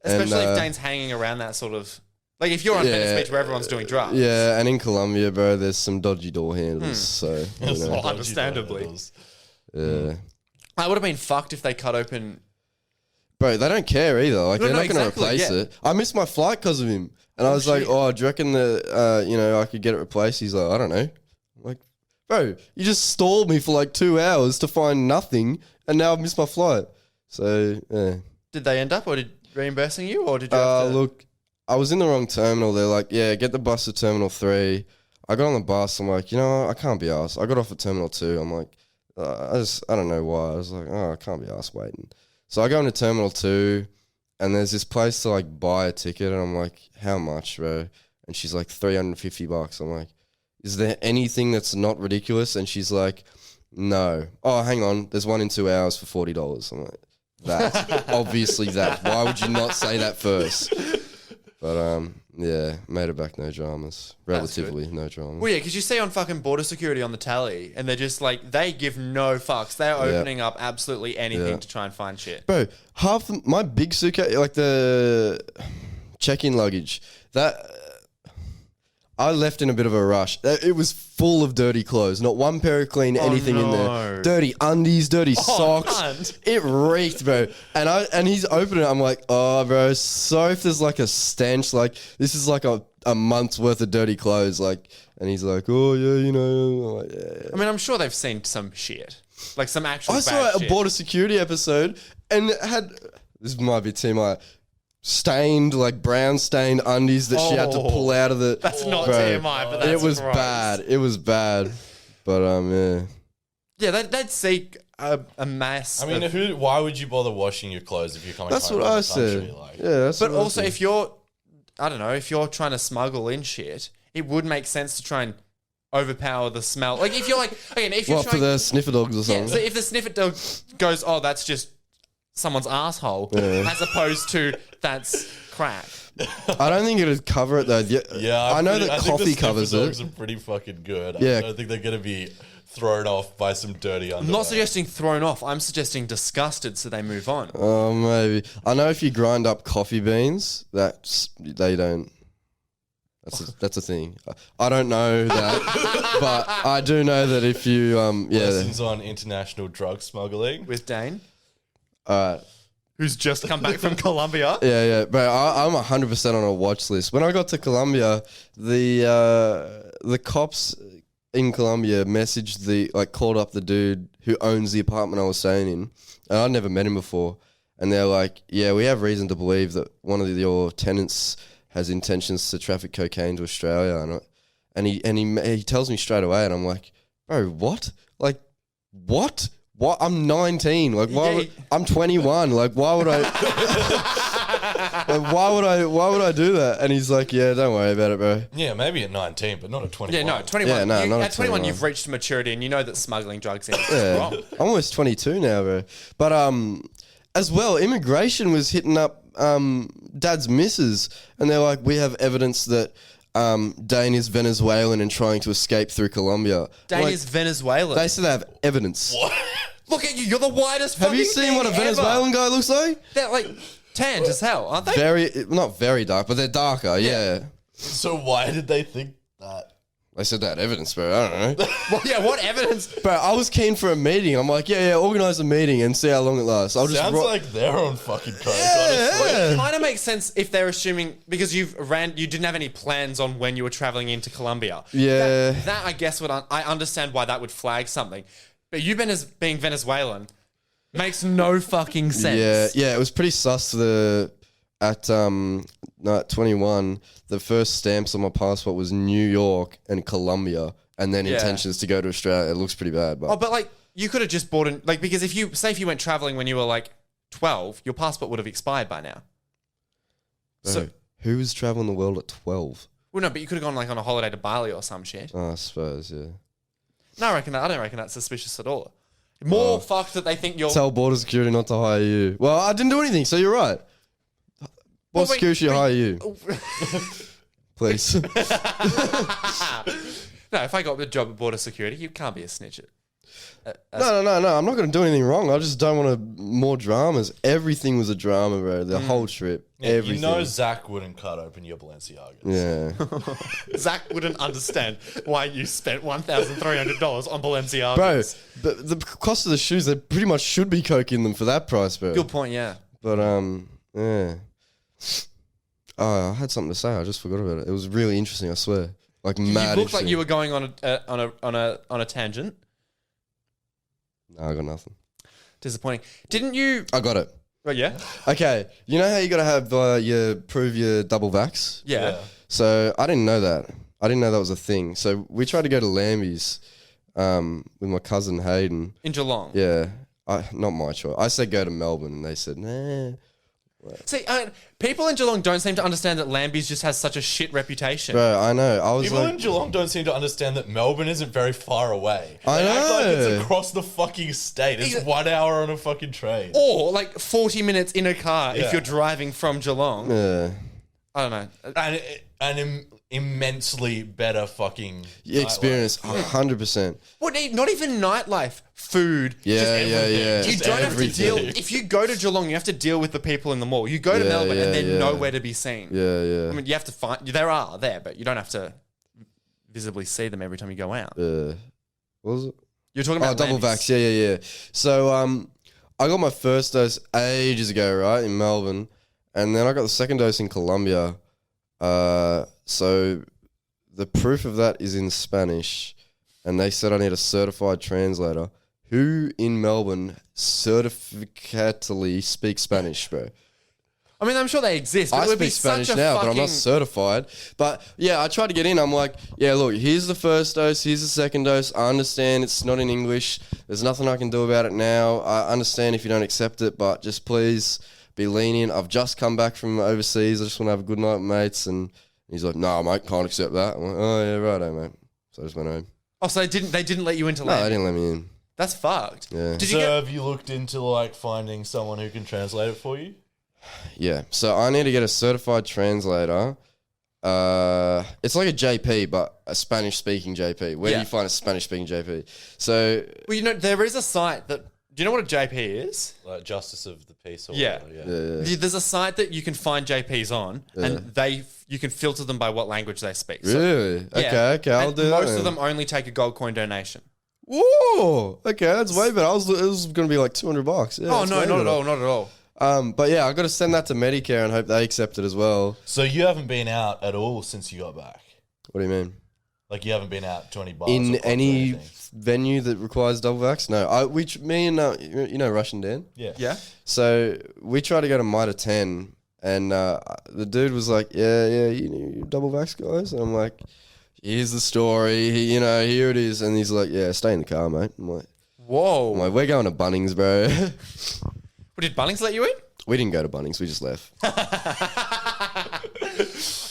Speaker 3: Especially if Dayne's hanging around that sort of... Like, if you're on Venice Beach where everyone's doing drugs.
Speaker 2: Yeah, and in Colombia, bro, there's some dodgy door handles, so...
Speaker 3: Understandably.
Speaker 2: Yeah.
Speaker 3: I would have been fucked if they cut open...
Speaker 2: Bro, they don't care either. Like, they're not going to replace it. I missed my flight because of him. And I was like, "Oh, do you reckon that, I could get it replaced?" He's like, "I don't know." I'm like, bro, you just stalled me for like 2 hours to find nothing, and now I've missed my flight. So, yeah.
Speaker 3: Did they end up reimbursing you, or did you have to...
Speaker 2: Look, I was in the wrong terminal. They're like, "Yeah, get the bus to Terminal 3. I got on the bus. I'm like, I can't be arsed. I got off at Terminal 2. I'm like, I don't know why. I was like, I can't be arsed waiting. So I go into Terminal 2. And there's this place to like buy a ticket, and I'm like, "How much, bro?" And she's like, $350. I'm like, "Is there anything that's not ridiculous?" And she's like, "No." "Oh, hang on. There's one in 2 hours for $40. I'm like, "That obviously that. Why would you not say that first?" But yeah, made it back, no dramas. Relatively no dramas.
Speaker 3: Well, yeah, because you see on fucking border security on the tally, and they're just like, they give no fucks. They're opening up absolutely anything to try and find shit.
Speaker 2: Bro, my big suitcase, like the check-in luggage, that I left in a bit of a rush. It was full of dirty clothes. Not one pair of clean anything in there. Dirty undies, dirty socks.
Speaker 3: Cunt.
Speaker 2: It reeked, bro. And he's opening it. I'm like, "Oh, bro, so if there's like a stench, like this is like a month's worth of dirty clothes." Like, and he's like, "Oh, yeah, I'm like, yeah.
Speaker 3: I mean, I'm sure they've seen some shit. Like some actual
Speaker 2: I
Speaker 3: bad
Speaker 2: saw a
Speaker 3: shit.
Speaker 2: border security episode, and it had, this might be TMI, stained, like brown stained undies that she had to pull out of the...
Speaker 3: That's not TMI, but that's
Speaker 2: it was
Speaker 3: gross.
Speaker 2: bad. It was bad. But, yeah.
Speaker 3: Yeah, they'd seek a mass.
Speaker 4: I mean, why would you bother washing your clothes if you're coming
Speaker 2: That's
Speaker 4: home
Speaker 2: what
Speaker 4: from
Speaker 2: I
Speaker 4: the country?
Speaker 2: said.
Speaker 4: Like,
Speaker 2: Yeah, that's
Speaker 3: But
Speaker 2: what I
Speaker 3: also,
Speaker 2: said.
Speaker 3: if you're, I don't know, if you're trying to smuggle in shit, it would make sense to try and overpower the smell. Like if you're like, again, if you're
Speaker 2: What, for the sniffer dogs or something?
Speaker 3: so if the sniffer dog goes, "Oh, that's just someone's asshole," as opposed to that's crack.
Speaker 2: I don't think it'd cover it, though.
Speaker 4: yeah,
Speaker 2: I know
Speaker 4: think
Speaker 2: that
Speaker 4: the
Speaker 2: coffee
Speaker 4: sniffer
Speaker 2: covers
Speaker 4: dogs
Speaker 2: it.
Speaker 4: are pretty fucking good.
Speaker 2: Yeah.
Speaker 4: I don't think they're going to be thrown off by some dirty underwear.
Speaker 3: I'm not suggesting thrown off. I'm suggesting disgusted, so they move on.
Speaker 2: Oh, maybe. I know if you grind up coffee beans, they don't... That's a thing. I don't know that, but I do know that if you
Speaker 4: Lessons on international drug smuggling.
Speaker 3: With Dayne,
Speaker 2: all right.
Speaker 3: who's just come back from Colombia.
Speaker 2: Yeah, but I'm 100% on a watch list. When I got to Colombia, the cops in Colombia called up the dude who owns the apartment I was staying in, and I'd never met him before. And they're like, "Yeah, we have reason to believe that one of your tenants has intentions to traffic cocaine to Australia," and he tells me straight away, and I'm like, "Bro, what? Like, what? What? I'm 19. Like, why? I'm 21. Like, why would I? Like, why would I do that?" And he's like, "Yeah, don't worry about it, bro."
Speaker 4: Yeah, maybe at 19, but not at 21.
Speaker 3: Yeah, no, 21.
Speaker 2: Yeah, no, not
Speaker 3: at
Speaker 2: at
Speaker 3: 21,
Speaker 2: 21.
Speaker 3: you've reached maturity, and you know that smuggling drugs in is
Speaker 2: Yeah,
Speaker 3: wrong.
Speaker 2: I'm almost 22 now, bro. But as well, immigration was hitting up Dad's missus, and they're like, "We have evidence that Dayne is Venezuelan and trying to escape through Colombia."
Speaker 3: Dayne
Speaker 2: Like,
Speaker 3: is Venezuelan.
Speaker 2: They said they have evidence.
Speaker 4: What?
Speaker 3: Look at you. You're the whitest
Speaker 2: Have
Speaker 3: fucking
Speaker 2: you seen what a
Speaker 3: thing
Speaker 2: Venezuelan
Speaker 3: ever.
Speaker 2: guy looks like?
Speaker 3: They're like tanned as hell, aren't they?
Speaker 2: Not very dark, but they're darker. Yeah.
Speaker 4: So why did they think that?
Speaker 2: They said that evidence, bro. I don't know.
Speaker 3: Well, yeah, what evidence?
Speaker 2: Bro, I was keen for a meeting. I'm like, yeah, organize a meeting and see how long it lasts. I'll just
Speaker 4: Sounds like their own fucking coke, honestly.
Speaker 3: It kind of makes sense if they're assuming because you didn't have any plans on when you were traveling into Colombia.
Speaker 2: Yeah.
Speaker 3: That I guess I understand why that would flag something, but you being Venezuelan makes no fucking sense.
Speaker 2: Yeah, it was pretty sus. At 21, the first stamps on my passport was New York and Colombia, and then intentions to go to Australia. It looks pretty bad, but
Speaker 3: but like you could have just bought because if you went traveling when you were like 12, your passport would have expired by now.
Speaker 2: so who was traveling the world at 12?
Speaker 3: Well, no, but you could have gone like on a holiday to Bali or some shit.
Speaker 2: Oh, I suppose, yeah.
Speaker 3: No, I don't reckon that's suspicious at all. More fucked that they think you're.
Speaker 2: Tell border security not to hire you. Well, I didn't do anything, so you're right. Border security should hire you, please.
Speaker 3: No, if I got the job at border security, you can't be a snitch.
Speaker 2: No. I'm not going to do anything wrong. I just don't want more dramas. Everything was a drama, bro. The whole trip.
Speaker 4: Yeah,
Speaker 2: everything.
Speaker 4: you know Zach wouldn't cut open your Balenciagas.
Speaker 2: Yeah.
Speaker 3: Zach wouldn't understand why you spent $1,300 on Balenciagas.
Speaker 2: Bro, the cost of the shoes, they pretty much should be coke in them for that price, bro.
Speaker 3: Good point, yeah.
Speaker 2: But, yeah. Oh, I had something to say. I just forgot about it. It was really interesting, I swear. Like, mad
Speaker 3: You looked like
Speaker 2: interesting.
Speaker 3: you were going on a tangent.
Speaker 2: No, I got nothing.
Speaker 3: Disappointing. Didn't you?
Speaker 2: I got it.
Speaker 3: Oh, yeah?
Speaker 2: Okay, you know how you got to have prove your double vax?
Speaker 3: Yeah.
Speaker 2: So I didn't know that. I didn't know that was a thing. So we tried to go to Lambie's with my cousin Hayden.
Speaker 3: In Geelong.
Speaker 2: Yeah, not my choice. I said go to Melbourne, and they said nah.
Speaker 3: See, people in Geelong don't seem to understand that Lambie's just has such a shit reputation.
Speaker 2: Bro, I know. I was
Speaker 4: People
Speaker 2: like,
Speaker 4: in Geelong don't seem to understand that Melbourne isn't very far away.
Speaker 2: I
Speaker 4: They act like
Speaker 2: know.
Speaker 4: it's across the fucking state. It's 1 hour on a fucking train.
Speaker 3: Or like 40 minutes in a car
Speaker 4: Yeah.
Speaker 3: if you're driving from Geelong.
Speaker 2: yeah.
Speaker 3: I don't know.
Speaker 4: And an immensely better fucking
Speaker 2: Experience,
Speaker 4: nightlife.
Speaker 2: 100%.
Speaker 3: What? Not even nightlife, food.
Speaker 2: Yeah,
Speaker 3: just everything.
Speaker 2: yeah.
Speaker 3: You
Speaker 2: Just
Speaker 3: don't have to
Speaker 2: everything.
Speaker 3: deal. If you go to Geelong, you have to deal with the people in the mall. You go to
Speaker 2: Yeah,
Speaker 3: Melbourne and
Speaker 2: yeah,
Speaker 3: they're
Speaker 2: yeah.
Speaker 3: nowhere to be seen.
Speaker 2: Yeah.
Speaker 3: I mean, you have to find. There, but you don't have to visibly see them every time you go out.
Speaker 2: What was it?
Speaker 3: You're talking
Speaker 2: Oh,
Speaker 3: about
Speaker 2: double
Speaker 3: Lambie's.
Speaker 2: vax. Yeah. So I got my first dose ages ago, right, in Melbourne, and then I got the second dose in Colombia. So the proof of that is in Spanish, and they said I need a certified translator. Who in Melbourne certificately speaks Spanish, bro?
Speaker 3: I mean, I'm sure they exist. But
Speaker 2: I
Speaker 3: it would be
Speaker 2: speak Spanish
Speaker 3: such a
Speaker 2: now, but I'm
Speaker 3: fucking-
Speaker 2: not certified. But yeah, I tried to get in. I'm like, yeah, look, here's the first dose, here's the second dose. I understand it's not in English. There's nothing I can do about it now. I understand if you don't accept it, but just please be lenient. I've just come back from overseas. I just want to have a good night with mates. And he's like, no, mate, can't accept that. I'm like, oh, yeah, righto, mate. So I just went home.
Speaker 3: Oh, so they didn't let you into
Speaker 2: No,
Speaker 3: land.
Speaker 2: they didn't let me in.
Speaker 3: That's fucked.
Speaker 2: Yeah.
Speaker 3: Did
Speaker 4: So
Speaker 3: you get?
Speaker 4: have you looked into like finding someone who can translate it for you?
Speaker 2: Yeah. So I need to get a certified translator. It's like a JP, but a Spanish-speaking JP. Where do
Speaker 3: Yeah.
Speaker 2: you find a Spanish-speaking JP? So
Speaker 3: Well, you know, there is a site that. Do you know what a JP is?
Speaker 4: Like Justice of the Peace or
Speaker 3: Yeah.
Speaker 4: whatever,
Speaker 3: There's a site that you can find JPs on, and you can filter them by what language they speak. So,
Speaker 2: really?
Speaker 3: yeah.
Speaker 2: Okay, I'll
Speaker 3: And
Speaker 2: do that.
Speaker 3: most of
Speaker 2: then.
Speaker 3: them only take a gold coin donation.
Speaker 2: Whoa! Okay, that's way better. It was going to be like $200. Yeah,
Speaker 3: Oh
Speaker 2: that's
Speaker 3: no,
Speaker 2: way
Speaker 3: not at
Speaker 2: better.
Speaker 3: all, not at all.
Speaker 2: But yeah, I've got to send that to Medicare and hope they accept it as well.
Speaker 4: So you haven't been out at all since you got back?
Speaker 2: What do you mean?
Speaker 4: Like you haven't been out to any bars
Speaker 2: In
Speaker 4: or pubs or
Speaker 2: any
Speaker 4: anything?
Speaker 2: venue that requires double vax? No. Me and you know Russian Dan.
Speaker 4: Yeah.
Speaker 3: Yeah.
Speaker 2: So we tried to go to Mitre 10, and the dude was like, "Yeah, you double vax guys," and I'm like, "Here's the story. Here it is." And he's like, "Yeah, stay in the car, mate." I'm like,
Speaker 3: Whoa.
Speaker 2: "We're going to Bunnings, bro."
Speaker 3: What, did Bunnings let you in?
Speaker 2: We didn't go to Bunnings. We just left.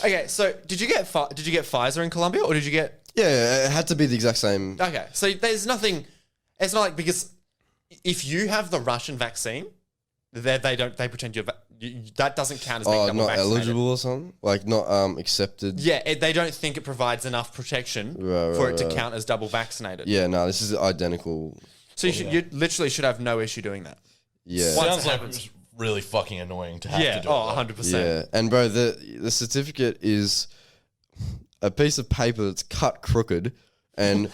Speaker 3: Okay, so did you get Pfizer in Colombia, or did you get?
Speaker 2: Yeah, it had to be the exact same.
Speaker 3: Okay, so there's nothing. It's not like because if you have the Russian vaccine, they pretend that doesn't count as being
Speaker 2: Oh,
Speaker 3: double
Speaker 2: not
Speaker 3: vaccinated.
Speaker 2: eligible or something? Like not accepted?
Speaker 3: Yeah, they don't think it provides enough protection for it to count as double vaccinated.
Speaker 2: Yeah, no, this is identical.
Speaker 3: So you literally should have no issue doing that.
Speaker 2: Yeah.
Speaker 3: Once
Speaker 4: Sounds
Speaker 3: it
Speaker 4: like
Speaker 3: happens.
Speaker 4: it's really fucking annoying to have
Speaker 3: Yeah,
Speaker 4: to do
Speaker 3: oh,
Speaker 4: it.
Speaker 3: 100%.
Speaker 2: Yeah, and bro, the certificate is, a piece of paper that's cut crooked and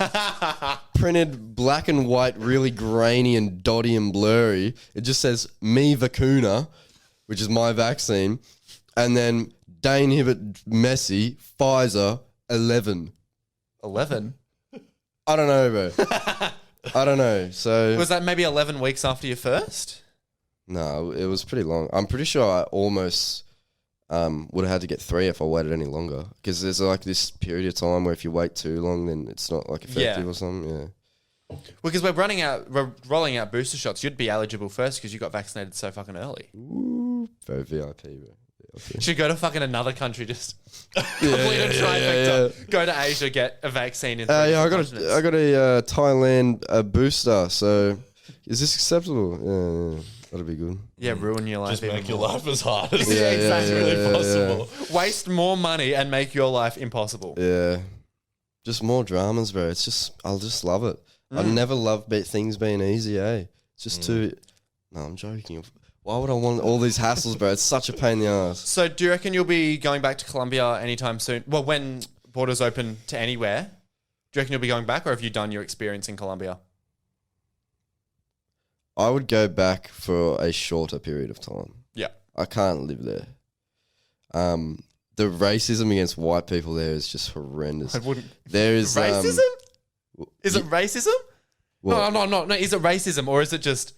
Speaker 2: printed black and white, really grainy and dotty and blurry. It just says me vacuna, which is my vaccine, and then Dayne-isode Messi Pfizer 11.
Speaker 3: 11?
Speaker 2: I don't know, bro. I don't know. So
Speaker 3: Was that maybe 11 weeks after your first?
Speaker 2: no, it was pretty long. I'm pretty sure I almost would have had to get 3 if I waited any longer. Because there's like this period of time where if you wait too long, then it's not like effective or something. Yeah.
Speaker 3: Well, because we're rolling out booster shots. You'd be eligible first because you got vaccinated so fucking early.
Speaker 2: Ooh, very VIP, bro.
Speaker 3: Should go to fucking another country just
Speaker 2: Yeah,
Speaker 3: complete a trifecta. Go to Asia, get a vaccine. In
Speaker 2: Yeah, I got
Speaker 3: continents.
Speaker 2: a Thailand booster. So is this acceptable? Yeah, that'll be good.
Speaker 3: Yeah, ruin your life.
Speaker 4: Just
Speaker 3: even
Speaker 4: make your
Speaker 3: more.
Speaker 4: life as hard as
Speaker 2: Yeah,
Speaker 4: it's
Speaker 2: yeah,
Speaker 4: really
Speaker 2: yeah,
Speaker 4: possible.
Speaker 3: Waste more money and make your life impossible.
Speaker 2: Yeah, just more dramas, bro. It's just I'll just love it. I never love things being easy. It's just too. No, I'm joking. Why would I want all these hassles, bro? It's such a pain in the ass.
Speaker 3: So, do you reckon you'll be going back to Colombia anytime soon? Well, when borders open to anywhere, do you reckon you'll be going back, or have you done your experience in Colombia?
Speaker 2: I would go back for a shorter period of time.
Speaker 3: Yeah.
Speaker 2: I can't live there. The racism against white people there is just horrendous.
Speaker 3: I wouldn't.
Speaker 2: There is
Speaker 3: Racism? Is it racism?
Speaker 2: What?
Speaker 3: No. Is it racism, or is it just?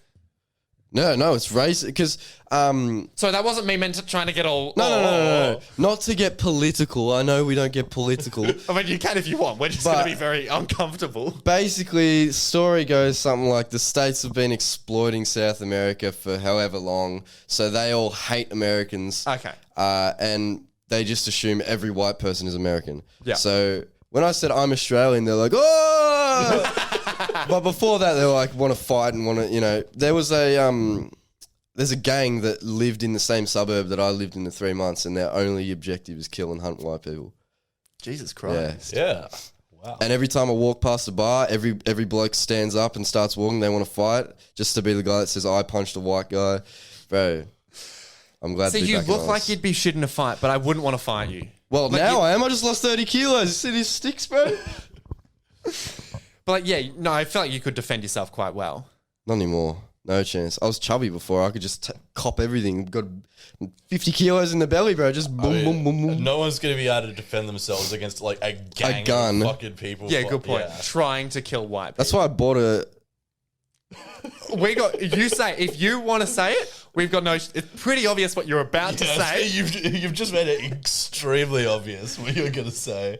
Speaker 2: No, it's racist because
Speaker 3: So that wasn't me meant to trying to get all.
Speaker 2: no. Not to get political. I know we don't get political.
Speaker 3: I mean, you can if you want. We're just
Speaker 2: But-
Speaker 3: going to be very uncomfortable.
Speaker 2: Basically, story goes something like the states have been exploiting South America for however long, so they all hate Americans.
Speaker 3: Okay.
Speaker 2: And they just assume every white person is American.
Speaker 3: Yeah.
Speaker 2: So when I said I'm Australian, they're like, oh! But before that, they were like, want to fight and want to, there was there's a gang that lived in the same suburb that I lived in the 3 months, and their only objective is kill and hunt white people.
Speaker 3: Jesus
Speaker 2: Yeah.
Speaker 3: Christ.
Speaker 4: Yeah. Wow.
Speaker 2: And every time I walk past a bar, every bloke stands up and starts walking. They want to fight just to be the guy that says, I punched a white guy. Bro, I'm glad
Speaker 3: So
Speaker 2: to be
Speaker 3: you
Speaker 2: back in
Speaker 3: look
Speaker 2: Oz.
Speaker 3: like you'd be shit in a fight, but I wouldn't want to fight you.
Speaker 2: Well,
Speaker 3: like
Speaker 2: now
Speaker 3: you-
Speaker 2: I am. I just lost 30 kilos. You see these sticks, bro?
Speaker 3: But like, yeah, no, I feel like you could defend yourself quite well.
Speaker 2: Not anymore. No chance. I was chubby before. I could just cop everything. Got 50 kilos in the belly, bro. Just boom, boom, boom, boom.
Speaker 4: No one's going to be able to defend themselves against like a gang
Speaker 2: gun.
Speaker 4: of fucking people.
Speaker 3: Yeah, good point.
Speaker 4: Yeah.
Speaker 3: Trying to kill white people.
Speaker 2: That's why I bought a...
Speaker 3: You say, if you want to say it, we've got no, it's pretty obvious what you're about to say,
Speaker 4: You've just made it extremely obvious what you're going to say.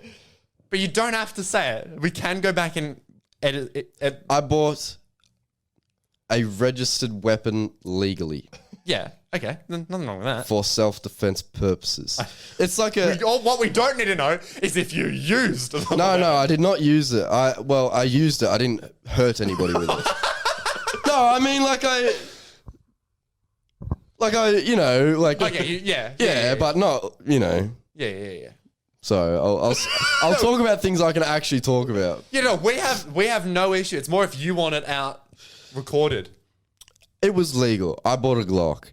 Speaker 3: but you don't have to say it. We can go back and edit it.
Speaker 2: I bought a registered weapon legally
Speaker 3: Yeah, okay, nothing wrong with that.
Speaker 2: for self-defense purposes. It's like a...
Speaker 3: What we don't need to know is if you used the
Speaker 2: No, I did not use it. I used it. I didn't hurt anybody with it. No, I mean,
Speaker 3: Okay,
Speaker 2: yeah, but not,
Speaker 3: yeah.
Speaker 2: So I'll talk about things I can actually talk about.
Speaker 3: You know, we have no issue. It's more if you want it out recorded.
Speaker 2: It was legal. I bought a Glock.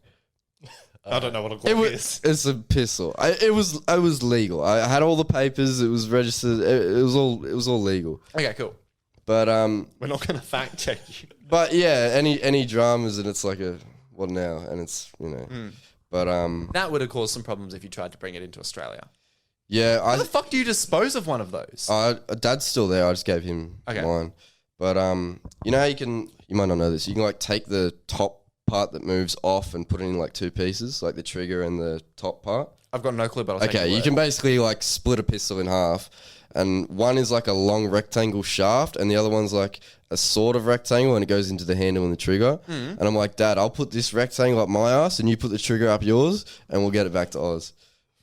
Speaker 3: I don't know what a Glock is.
Speaker 2: It's a pistol. It was legal. I had all the papers. It was registered. It was all legal.
Speaker 3: Okay, cool.
Speaker 2: But
Speaker 3: We're not going to fact check you.
Speaker 2: But yeah, any dramas and it's like a what now? And it's But
Speaker 3: That would have caused some problems if you tried to bring it into Australia.
Speaker 2: yeah,
Speaker 3: How the fuck do you dispose of one of those?
Speaker 2: Dad's still there. I just gave him
Speaker 3: Okay.
Speaker 2: mine. But you know how you might not know this. You can like take the top part that moves off and put it in like 2 pieces, like the trigger and the top part.
Speaker 3: I've got no clue, but I'll take
Speaker 2: Okay,
Speaker 3: your
Speaker 2: you
Speaker 3: word.
Speaker 2: can basically like split a pistol in half, and one is like a long rectangle shaft, and the other one's like a sort of rectangle, and it goes into the handle and the trigger. And I'm like, Dad, I'll put this rectangle up my ass, and you put the trigger up yours, and we'll get it back to Oz.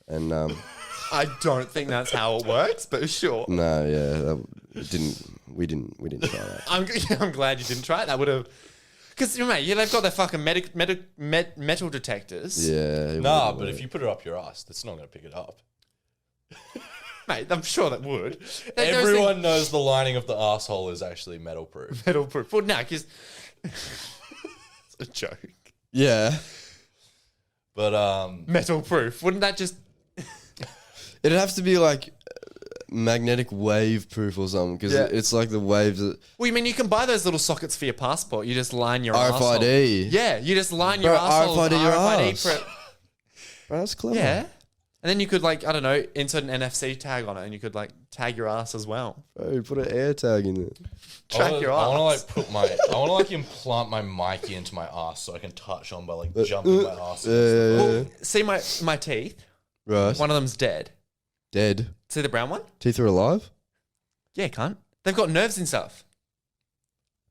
Speaker 2: And
Speaker 3: I don't think that's how it works, but sure.
Speaker 2: no, yeah, we didn't try that.
Speaker 3: I'm glad you didn't try it. That would have... Because, mate, they've got their fucking metal detectors.
Speaker 2: Yeah. it
Speaker 4: Nah,
Speaker 2: wouldn't
Speaker 4: but
Speaker 2: work.
Speaker 4: if you put it up your ass, that's not going to pick it up.
Speaker 3: Mate, I'm sure that would.
Speaker 4: Everyone knows the lining of the asshole is actually metal proof.
Speaker 3: Metal proof. Well, no, because... it's a joke.
Speaker 2: Yeah,
Speaker 4: But
Speaker 3: Metal proof. Wouldn't that just...
Speaker 2: it'd have to be like magnetic wave proof or something because
Speaker 3: Yeah.
Speaker 2: it's like the waves that
Speaker 3: Well, you mean you can buy those little sockets for your passport? You just line your
Speaker 2: RFID.
Speaker 3: arsehole. Yeah, you just line your
Speaker 2: Bro,
Speaker 3: arsehole with
Speaker 2: RFID your
Speaker 3: RFID
Speaker 2: arse.
Speaker 3: for it.
Speaker 2: Bro, that's clever.
Speaker 3: Yeah. And then you could like, I don't know, insert an NFC tag on it and you could like tag your ass as well.
Speaker 2: Bro, put an air tag in it.
Speaker 3: Track your
Speaker 4: I want
Speaker 3: ass.
Speaker 4: to like I want to like implant my Mikey into my ass so I can touch on by like jumping my ass.
Speaker 2: Yeah.
Speaker 3: See my teeth?
Speaker 2: Right.
Speaker 3: One of them's dead.
Speaker 2: Dead.
Speaker 3: See the brown one?
Speaker 2: Teeth are alive?
Speaker 3: Yeah, cunt. They've got nerves and stuff.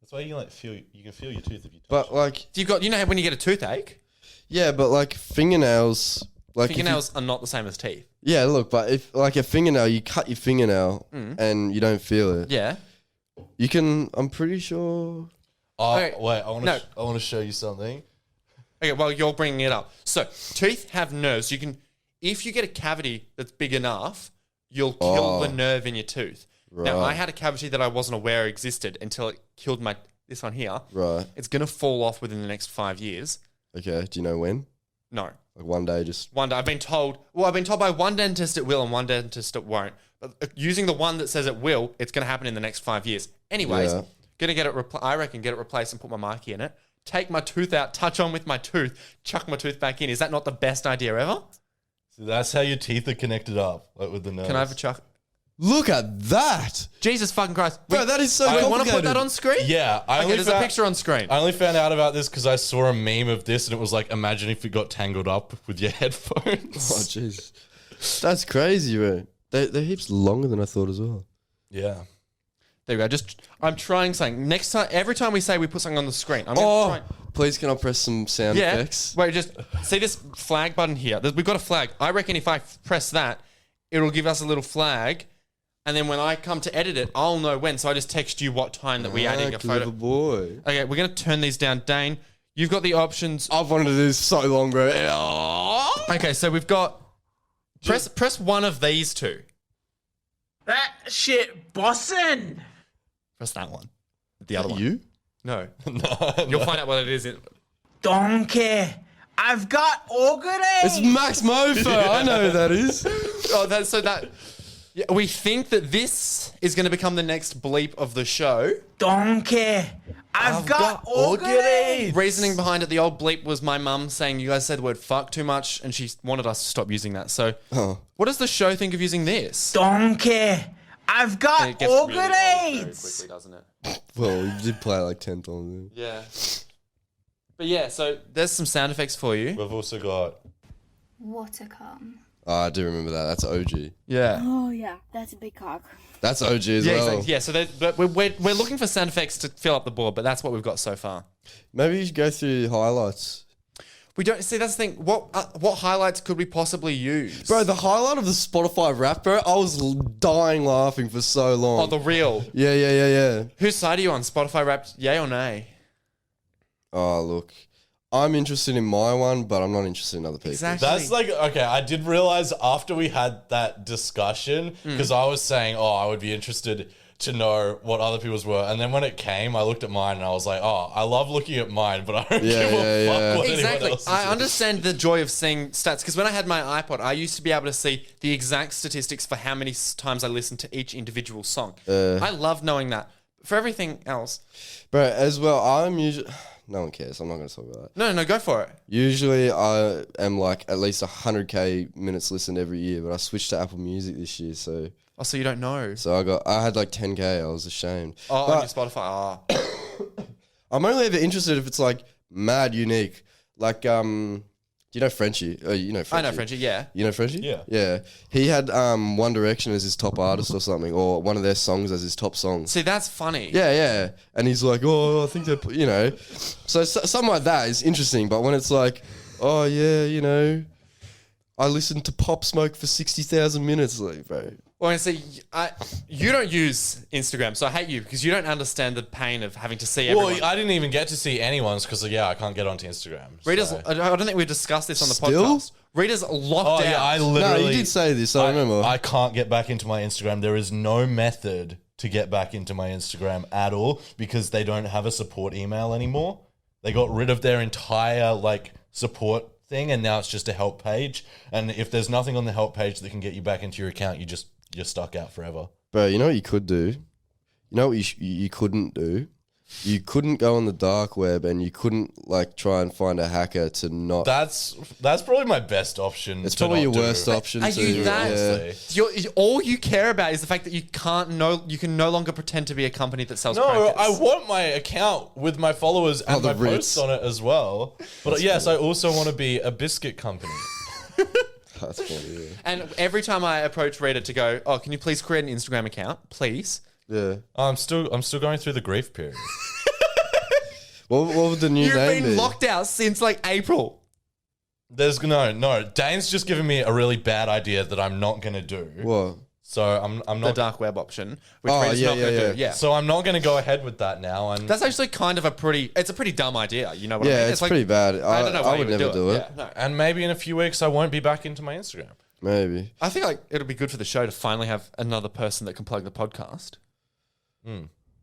Speaker 4: That's why you can like feel your tooth if you touch.
Speaker 2: But like,
Speaker 3: You know how when you get a toothache,
Speaker 2: yeah, but like fingernails. Like if you-
Speaker 3: fingernails are not the same as teeth.
Speaker 2: yeah, look, but if like a fingernail, you cut your fingernail and you don't feel it.
Speaker 3: Yeah.
Speaker 2: You can. I'm pretty sure.
Speaker 4: Oh
Speaker 3: Okay.
Speaker 4: wait, I
Speaker 3: No.
Speaker 4: want to show you something.
Speaker 3: Okay, well, you're bringing it up. So, teeth have nerves. You can, if you get a cavity that's big enough, you'll kill the nerve in your tooth. Now, I had a cavity that I wasn't aware existed until it killed this one here.
Speaker 2: Right.
Speaker 3: It's going to fall off within the next 5 years.
Speaker 2: Okay. Do you know when?
Speaker 3: No.
Speaker 2: Like one day, just.
Speaker 3: One day, I've been told by one dentist it will and one dentist it won't. But using the one that says it will, it's going to happen in the next 5 years. Anyways,
Speaker 2: Yeah.
Speaker 3: going to get it, I reckon, get it replaced and put my Mikey in it. Take my tooth out, touch on with my tooth, chuck my tooth back in. Is that not the best idea ever?
Speaker 4: So that's how your teeth are connected up, like with the nerves.
Speaker 3: Can I have a chuck?
Speaker 2: Look at that,
Speaker 3: Jesus fucking Christ.
Speaker 2: bro. That is so
Speaker 3: Do you
Speaker 2: complicated.
Speaker 3: want to put that on screen?
Speaker 4: Yeah,
Speaker 3: Okay, there's a picture on screen.
Speaker 4: I only found out about this because I saw a meme of this, and it was like, imagine if you got tangled up with your headphones.
Speaker 2: Oh jeez, that's crazy, bro. They're heaps longer than I thought as well.
Speaker 4: Yeah.
Speaker 3: There we go. I'm trying something. Next time, every time we say we put something on the screen, I'm going to try.
Speaker 2: Please, can I press some sound
Speaker 3: Yeah.
Speaker 2: effects?
Speaker 3: Wait, just see this flag button here. We've got a flag. I reckon if I press that, it'll give us a little flag. And then when I come to edit it, I'll know when. So I just text you what time that we're adding a
Speaker 2: clever
Speaker 3: photo.
Speaker 2: boy.
Speaker 3: Okay, we're going to turn these down. Dane, you've got the options.
Speaker 2: I've wanted to do this so long, bro.
Speaker 3: Okay, so we've got... Press one of these two.
Speaker 1: That shit bussin'.
Speaker 3: Press that one. The other one.
Speaker 2: You?
Speaker 3: No. You'll find out what it is.
Speaker 1: Don't care. I've got organ
Speaker 2: It's Max Mofo. I know who that is.
Speaker 3: Yeah, we think that this is going to become the next bleep of the show.
Speaker 1: Don't care. I've got organ
Speaker 3: Reasoning behind it, the old bleep was my mum saying you guys said the word fuck too much and she wanted us to stop using that. So what does the show think of using this?
Speaker 1: Don't care. I've got
Speaker 3: It gets really old
Speaker 1: organ
Speaker 3: very
Speaker 1: AIDS.
Speaker 3: quickly, doesn't it?
Speaker 2: Well, we did play it like 10 times.
Speaker 3: Yeah. But yeah, so there's some sound effects for you.
Speaker 4: We've also got...
Speaker 5: Watercom.
Speaker 2: Oh, I do remember that. That's OG.
Speaker 3: Yeah.
Speaker 5: Oh yeah, that's a big cock.
Speaker 2: That's OG as
Speaker 3: Yeah,
Speaker 2: well.
Speaker 3: exactly. Yeah, so but we're looking for sound effects to fill up the board, but that's what we've got so far.
Speaker 2: Maybe you should go through the highlights.
Speaker 3: We don't see. That's the thing. What highlights could we possibly use,
Speaker 2: Bro, the highlight of the Spotify rap, bro, I was dying laughing for so long.
Speaker 3: Oh, the real.
Speaker 2: Yeah.
Speaker 3: Whose side are you on? Spotify Wrapped, yay or nay?
Speaker 2: Oh, look. I'm interested in my one, but I'm not interested in other people.
Speaker 3: Exactly.
Speaker 4: That's like, okay, I did realize after we had that discussion, because I was saying, oh, I would be interested to know what other people's were. And then when it came, I looked at mine and I was like, oh, I love looking at mine, but I don't give a fuck what anyone
Speaker 3: Exactly.
Speaker 4: else is
Speaker 3: I
Speaker 4: doing.
Speaker 3: understand the joy of seeing stats because when I had my iPod, I used to be able to see the exact statistics for how many times I listened to each individual song. I love knowing that. For everything else,
Speaker 2: Bro, as well, I'm usually... No one cares. I'm not going to talk about that.
Speaker 3: no, go for it.
Speaker 2: Usually, I am like at least 100k minutes listened every year, but I switched to Apple Music this year, so
Speaker 3: Oh, so you don't know?
Speaker 2: I had like 10k. I was ashamed.
Speaker 3: Oh,
Speaker 2: But
Speaker 3: on your Spotify. Oh.
Speaker 2: I'm only ever interested if it's like mad unique. Like, do you know Frenchie? You know Frenchie.
Speaker 3: I know Frenchie. Yeah.
Speaker 2: You know Frenchie?
Speaker 4: Yeah.
Speaker 2: Yeah. He had One Direction as his top artist or something, or one of their songs as his top song.
Speaker 3: See, that's funny.
Speaker 2: Yeah. And he's like, oh, I think they're, you know. So something like that is interesting, but when it's like, oh, yeah, you know, I listened to Pop Smoke for 60,000 minutes, like, bro.
Speaker 3: Well, I see, you don't use Instagram, so I hate you because you don't understand the pain of having to see everyone.
Speaker 4: Well, I didn't even get to see anyone's because, I can't get onto Instagram.
Speaker 3: Rita's,
Speaker 4: so.
Speaker 3: I don't think we've discussed this on the
Speaker 2: Still?
Speaker 3: podcast. Rita's locked
Speaker 4: Oh,
Speaker 3: out.
Speaker 4: yeah, I
Speaker 2: No,
Speaker 4: literally...
Speaker 2: you did say this, I remember.
Speaker 4: I can't get back into my Instagram. There is no method to get back into my Instagram at all because they don't have a support email anymore. They got rid of their entire, support thing, and now it's just a help page. And if there's nothing on the help page that can get you back into your account, you just you're stuck out forever.
Speaker 2: Bro, you know what you could do? You know what you couldn't do? You couldn't go on the dark web and you couldn't like try and find a hacker to not.
Speaker 4: That's probably my best option.
Speaker 2: It's
Speaker 4: to
Speaker 2: probably
Speaker 4: not
Speaker 2: your
Speaker 4: do.
Speaker 2: worst option.
Speaker 3: Are
Speaker 2: to
Speaker 3: you
Speaker 2: do,
Speaker 3: that?
Speaker 2: yeah.
Speaker 3: All you care about is the fact that you can no longer pretend to be a company that sells
Speaker 4: No,
Speaker 3: crackers.
Speaker 4: I want my account with my followers and
Speaker 2: the
Speaker 4: my
Speaker 2: Ritz.
Speaker 4: posts on it as well. But yes, I also want to be a biscuit company.
Speaker 2: That's funny. Yeah.
Speaker 3: And every time I approach Rita to go, oh, can you please create an Instagram account, please?
Speaker 2: Yeah.
Speaker 4: I'm still going through the grief period.
Speaker 2: What would the new
Speaker 3: You've
Speaker 2: name
Speaker 3: been
Speaker 2: be?
Speaker 3: locked out since like April.
Speaker 4: There's no. Dane's just given me a really bad idea that I'm not gonna do.
Speaker 2: What?
Speaker 4: So I'm
Speaker 3: The
Speaker 4: not.
Speaker 3: dark web option, which
Speaker 2: Oh,
Speaker 3: Rita's
Speaker 2: yeah,
Speaker 3: not going to
Speaker 2: yeah,
Speaker 3: do.
Speaker 2: yeah.
Speaker 3: Yeah.
Speaker 4: So I'm not gonna go ahead with that now. And
Speaker 3: That's actually kind of a pretty dumb idea. You know what I
Speaker 2: Yeah,
Speaker 3: mean?
Speaker 2: it's pretty bad.
Speaker 3: I don't know why
Speaker 2: I
Speaker 3: you
Speaker 2: would never do it.
Speaker 3: Yeah, no.
Speaker 4: and maybe in a few weeks I won't be back into my Instagram.
Speaker 2: Maybe.
Speaker 3: I think like it'll be good for the show to finally have another person that can plug the podcast.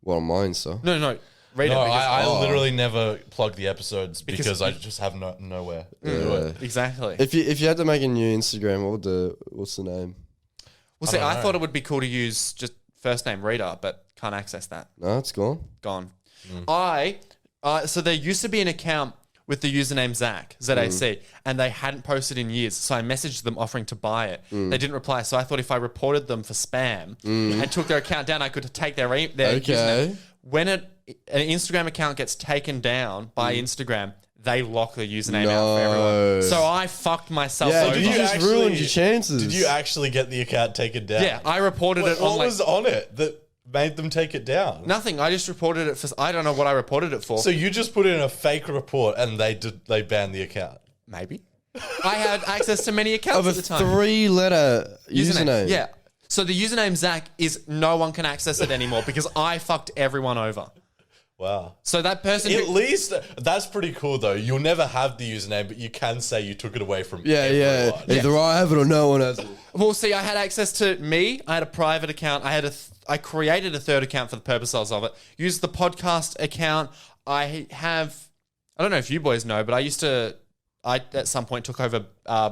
Speaker 2: Well, mine, so.
Speaker 3: No. Rita,
Speaker 4: No,
Speaker 3: because-
Speaker 4: I literally never plug the episodes because I just have nowhere to do it.
Speaker 3: exactly.
Speaker 2: If you had to make a new Instagram, what's the name?
Speaker 3: Well, see,
Speaker 4: don't
Speaker 3: I
Speaker 4: know.
Speaker 3: thought it would be cool to use just first name Rita, but can't access that.
Speaker 2: No, it's gone.
Speaker 3: Gone. So there used to be an account with the username Zac, ZAC, and they hadn't posted in years. So I messaged them offering to buy it. They didn't reply. So I thought if I reported them for spam and took their account down, I could take their username. When an Instagram account gets taken down by Instagram, they lock the username out for everyone. So I fucked myself
Speaker 2: Yeah,
Speaker 3: over.
Speaker 2: you just
Speaker 4: actually-
Speaker 2: ruined your chances.
Speaker 4: Did you actually get the account taken down?
Speaker 3: Yeah, I reported it on
Speaker 4: What
Speaker 3: like
Speaker 4: was on it that made them take it down?
Speaker 3: nothing. I just reported it for. I don't know what I reported it for.
Speaker 4: So you just put in a fake report and they banned the account.
Speaker 3: Maybe I had access to many accounts
Speaker 2: Of
Speaker 3: at
Speaker 2: a
Speaker 3: the time.
Speaker 2: 3-letter username.
Speaker 3: Yeah. So the username Zac is no one can access it anymore because I fucked everyone over.
Speaker 4: Wow.
Speaker 3: So that person.
Speaker 4: At least that's pretty cool though. You'll never have the username, but you can say you took it away from
Speaker 2: Yeah.
Speaker 4: everyone.
Speaker 2: Either I have it or no one has it.
Speaker 3: Well, see, I had access to me. I had a private account. I created a third account for the purposes of it. Used the podcast account. I don't know if you boys know, but I at some point took over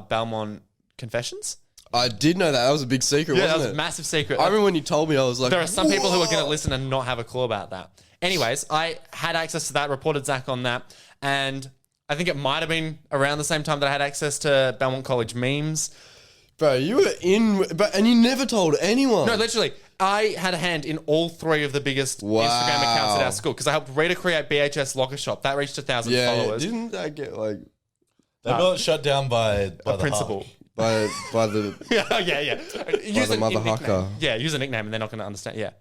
Speaker 3: Belmont Confessions.
Speaker 2: I did know that. That was a big secret,
Speaker 3: Yeah, that was
Speaker 2: wasn't
Speaker 3: a
Speaker 2: it?
Speaker 3: massive secret.
Speaker 2: I remember when you told me, I was like,
Speaker 3: There are some people who are going to
Speaker 2: "Whoa."
Speaker 3: listen and not have a clue about that. Anyways, I had access to that, reported Zac on that, and I think it might have been around the same time that I had access to Belmont College memes.
Speaker 2: Bro, you were and you never told anyone.
Speaker 3: No, literally, I had a hand in all three of the biggest
Speaker 2: Wow.
Speaker 3: Instagram accounts at our school because I helped Rita create BHS Locker Shop. That reached 1,000
Speaker 2: yeah,
Speaker 3: followers.
Speaker 2: didn't that get like
Speaker 4: They got shut down by
Speaker 3: A
Speaker 4: the
Speaker 3: principal.
Speaker 2: by the
Speaker 3: yeah. Use
Speaker 2: the mother
Speaker 3: nickname.
Speaker 2: hacker.
Speaker 3: Yeah, use a nickname and they're not going to understand. Yeah.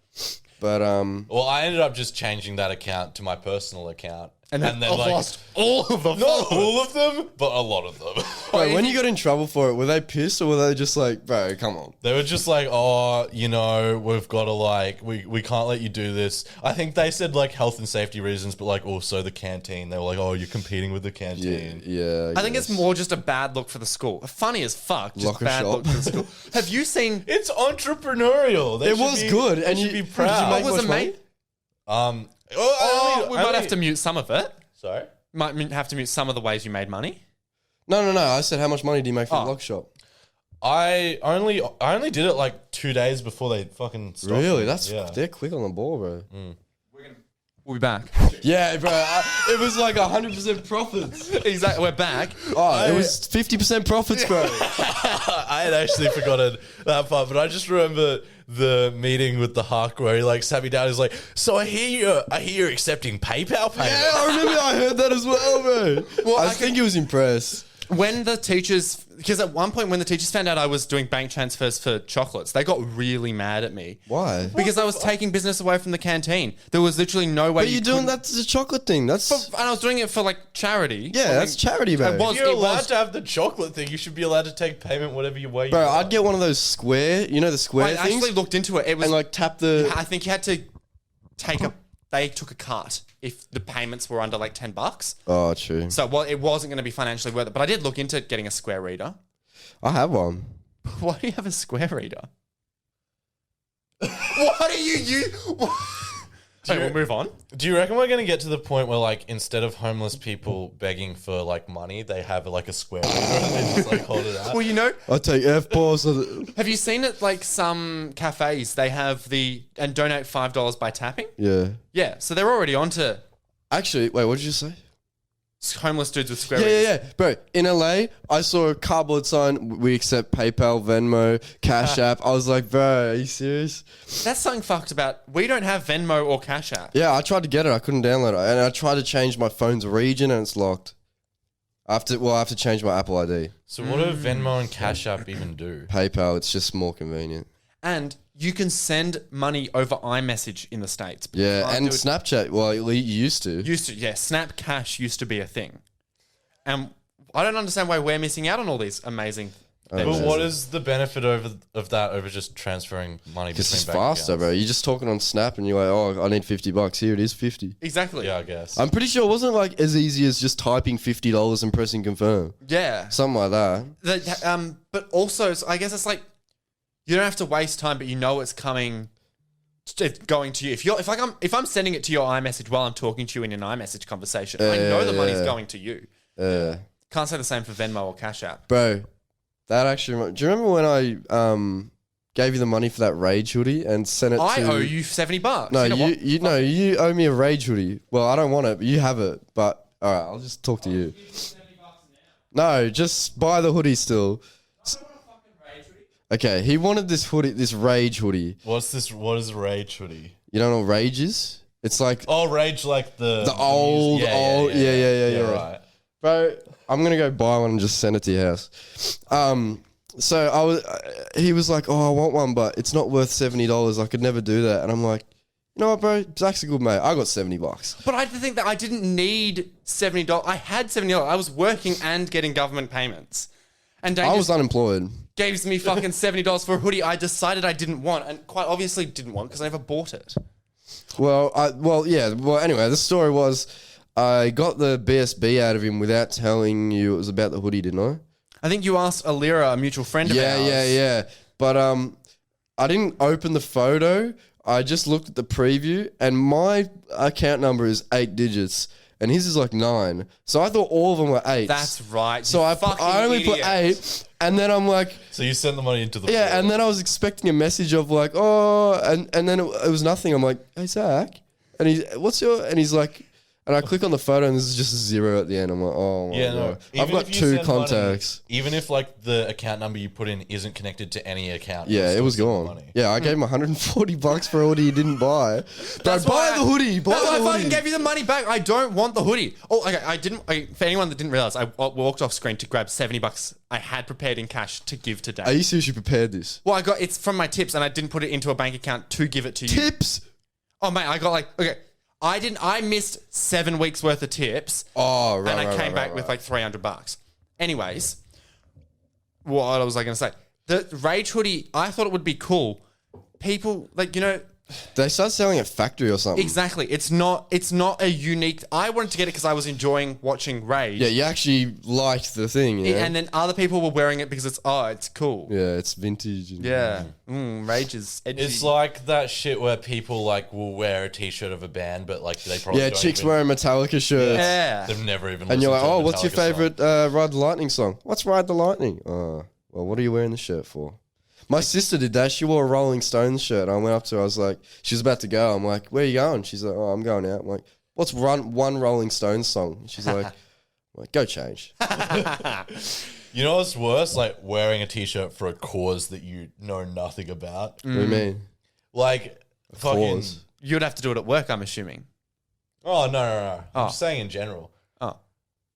Speaker 2: but
Speaker 4: Well, I ended up just changing that account to my personal account.
Speaker 3: And then
Speaker 4: like,
Speaker 3: lost all of them.
Speaker 4: not all of them, but a lot of them.
Speaker 2: bro, when you got in trouble for it, were they pissed or were they just like, bro, come on?
Speaker 4: They were just like, oh, we've got to we can't let you do this. I think they said like health and safety reasons, but like also the canteen. They were like, oh, you're competing with the
Speaker 2: Yeah,
Speaker 4: canteen.
Speaker 2: yeah.
Speaker 3: I think it's more just a bad look for the school. Funny as fuck, just
Speaker 2: Locker
Speaker 3: bad
Speaker 2: shop.
Speaker 3: look for the school. Have you seen?
Speaker 4: It's entrepreneurial. They
Speaker 2: It
Speaker 4: should
Speaker 2: was
Speaker 4: be-
Speaker 2: good,
Speaker 4: they
Speaker 2: and
Speaker 4: should
Speaker 2: you
Speaker 4: be proud.
Speaker 2: Did you make
Speaker 3: What was
Speaker 2: much
Speaker 3: it,
Speaker 2: money?
Speaker 3: mate?
Speaker 4: We
Speaker 3: We might have to mute some of it.
Speaker 4: Sorry.
Speaker 3: Might have to mute some of the ways you made money.
Speaker 2: No. I said, how much money do you make from
Speaker 3: Oh.
Speaker 2: the lock shop?
Speaker 4: I only did it like 2 days before they fucking stopped.
Speaker 2: Really?
Speaker 4: me.
Speaker 2: They're quick on the ball, bro.
Speaker 3: We'll be back.
Speaker 2: Yeah, bro. It was like 100% profits.
Speaker 3: Exactly. We're back.
Speaker 2: Oh, it was 50% profits, bro.
Speaker 4: I had actually forgotten that part, but I just remember the meeting with the Huck where he like sat me down. He's like, "So I hear you're accepting PayPal payments."
Speaker 2: Yeah, I remember I heard that as well, bro.
Speaker 3: Well,
Speaker 2: I
Speaker 3: I
Speaker 2: think he was impressed.
Speaker 3: When the teachers, because at one point when the teachers found out I was doing bank transfers for chocolates, they got really mad at me.
Speaker 2: Why?
Speaker 3: Because I was taking business away from the canteen. There was literally no way.
Speaker 2: But you're doing that's a chocolate thing. That's
Speaker 3: and I was doing it for like charity.
Speaker 2: yeah, that's charity, bro.
Speaker 3: It was-
Speaker 4: If you're allowed to have the chocolate thing, you should be allowed to take payment whatever you way.
Speaker 2: Bro, I'd get one of those square, the square
Speaker 3: I
Speaker 2: things,
Speaker 3: actually looked into it. It was
Speaker 2: and like tap the.
Speaker 3: I think you had to they took a cut if the payments were under like $10.
Speaker 2: Oh, true.
Speaker 3: So it wasn't going to be financially worth it. But I did look into getting a square reader.
Speaker 2: I have one.
Speaker 3: Why do you have a square reader? What do you use? Hey, we'll move on.
Speaker 4: Do you reckon we're going to get to the point where, like, instead of homeless people begging for, like, money, they have, like, a square meter and they just, like, hold it out?
Speaker 3: Well, you know,
Speaker 2: I take F-balls.
Speaker 3: have you seen it? Like some cafes, they have and donate $5 by tapping.
Speaker 2: Yeah.
Speaker 3: Yeah, so they're already onto
Speaker 2: Actually, wait, what did you say?
Speaker 3: homeless dudes with square
Speaker 2: Yeah,
Speaker 3: meters.
Speaker 2: yeah, yeah. Bro, in LA, I saw a cardboard sign, we accept PayPal, Venmo, Cash App. I was like, bro, are you serious?
Speaker 3: That's something fucked about. We don't have Venmo or Cash App.
Speaker 2: Yeah, I tried to get it. I couldn't download it. And I tried to change my phone's region and it's locked. I have to change my Apple ID.
Speaker 4: So what do Venmo and Cash App even do?
Speaker 2: PayPal, it's just more convenient.
Speaker 3: And you can send money over iMessage in the States. but you
Speaker 2: Yeah,
Speaker 3: can't
Speaker 2: and
Speaker 3: do it-
Speaker 2: Snapchat, well, you used to.
Speaker 3: yeah, Snap Cash used to be a thing. And I don't understand why we're missing out on all these amazing things.
Speaker 4: But what is the benefit of that over just transferring money
Speaker 2: Because
Speaker 4: between
Speaker 2: it's
Speaker 4: bank
Speaker 2: faster,
Speaker 4: accounts?
Speaker 2: bro. You're just talking on Snap and you're like, oh, I need $50. Here it is, 50.
Speaker 3: Exactly.
Speaker 4: Yeah, I guess.
Speaker 2: I'm pretty sure it wasn't like as easy as just typing $50 and pressing confirm.
Speaker 3: Yeah.
Speaker 2: Something like that.
Speaker 3: But also, I guess it's like you don't have to waste time, but you know it's coming. It's going to you. If I'm sending it to your iMessage while I'm talking to you in an iMessage conversation, I know the money's going to you. Can't say the same for Venmo or Cash App.
Speaker 2: Bro, that actually... Do you remember when I gave you the money for that Rage hoodie and sent it to...
Speaker 3: I owe you $70.
Speaker 2: No,
Speaker 3: You know what?
Speaker 2: you owe me a Rage hoodie. Well, I don't want it, but you have it. But, all right, I'll just talk to you. No, just buy the hoodie still. Okay, he wanted this hoodie, this Rage hoodie.
Speaker 4: What is Rage hoodie?
Speaker 2: You don't know what Rage is? It's like
Speaker 4: Oh, Rage like the
Speaker 2: old, yeah.
Speaker 4: Right.
Speaker 2: Bro, I'm gonna go buy one and just send it to your house. So he was like, "Oh, I want one, but it's not worth $70. I could never do that." And I'm like, "You know what, bro? Zach's a good mate. I got $70."
Speaker 3: But I think that I didn't need $70. I had $70. I was working and getting government payments. And Dane
Speaker 2: I
Speaker 3: just
Speaker 2: was unemployed.
Speaker 3: gives me fucking $70 for a hoodie I decided I didn't want, and quite obviously didn't want because I never bought it.
Speaker 2: Well, anyway, the story was I got the BSB out of him without telling you it was about the hoodie, didn't I?
Speaker 3: I think you asked Alira, a mutual friend of ours.
Speaker 2: Yeah. But I didn't open the photo. I just looked at the preview, and my account number is 8 digits, and his is like 9. So I thought all of them were 8.
Speaker 3: That's right.
Speaker 2: So I only put 8, and then I'm like,
Speaker 4: So you sent the money into the
Speaker 2: yeah,
Speaker 4: pool.
Speaker 2: and then I was expecting a message of like, oh, and then it was nothing. I'm like, hey Zach, and he's like, and I click on the photo and there's just a 0 at the end. I'm like, oh my
Speaker 4: Yeah, no.
Speaker 2: God. I've
Speaker 4: Even
Speaker 2: got
Speaker 4: if you
Speaker 2: 2
Speaker 4: send money,
Speaker 2: contacts.
Speaker 4: even if like the account number you put in isn't connected to any account.
Speaker 2: Yeah,
Speaker 4: you'll
Speaker 2: it was
Speaker 4: still send the
Speaker 2: gone.
Speaker 4: money.
Speaker 2: Yeah, I gave him $140 for a hoodie he didn't buy. Bro,
Speaker 3: That's why
Speaker 2: buy the hoodie. Buy
Speaker 3: That's why
Speaker 2: the
Speaker 3: I fucking
Speaker 2: hoodie.
Speaker 3: gave you the money back. I don't want the hoodie. Oh, okay. For anyone that didn't realize, I walked off screen to grab $70 I had prepared in cash to give to Dave.
Speaker 2: Are you serious? You prepared this?
Speaker 3: Well, it's from my tips, and I didn't put it into a bank account to give it to you.
Speaker 2: Tips?
Speaker 3: Oh, mate, I got I missed 7 weeks worth of tips.
Speaker 2: Oh, right.
Speaker 3: And I came back with like $300. Anyways, what was I going to say? The Rage hoodie, I thought it would be cool. People,
Speaker 2: They start selling at factory or something.
Speaker 3: exactly. It's not a unique. I wanted to get it because I was enjoying watching Rage.
Speaker 2: Yeah, you actually liked the thing, yeah.
Speaker 3: And then other people were wearing it because it's cool.
Speaker 2: Yeah, it's vintage.
Speaker 3: Yeah. Rage is edgy.
Speaker 4: It's like that shit where people like will wear a t-shirt of a band, but like they probably
Speaker 2: Yeah,
Speaker 4: don't
Speaker 2: chicks
Speaker 4: even,
Speaker 2: wearing Metallica shirts.
Speaker 3: Yeah.
Speaker 4: They've never even.
Speaker 2: And you're
Speaker 4: listened
Speaker 2: like,
Speaker 4: to a
Speaker 2: oh, what's your
Speaker 4: Metallica song.
Speaker 2: favorite Ride the Lightning song? What's Ride the Lightning? Well, what are you wearing the shirt for? My sister did that. She wore a Rolling Stones shirt. I went up to her. I was like, she was about to go. I'm like, where are you going? She's like, oh, I'm going out. I'm like, what's one Rolling Stones song? She's like, go change.
Speaker 4: You know what's worse? Like wearing a t-shirt for a cause that you know nothing about.
Speaker 2: What do you mean?
Speaker 4: Like fucking.
Speaker 2: Cause.
Speaker 3: You'd have to do it at work, I'm assuming.
Speaker 4: Oh no!
Speaker 3: Oh.
Speaker 4: I'm just saying in general.
Speaker 3: Oh.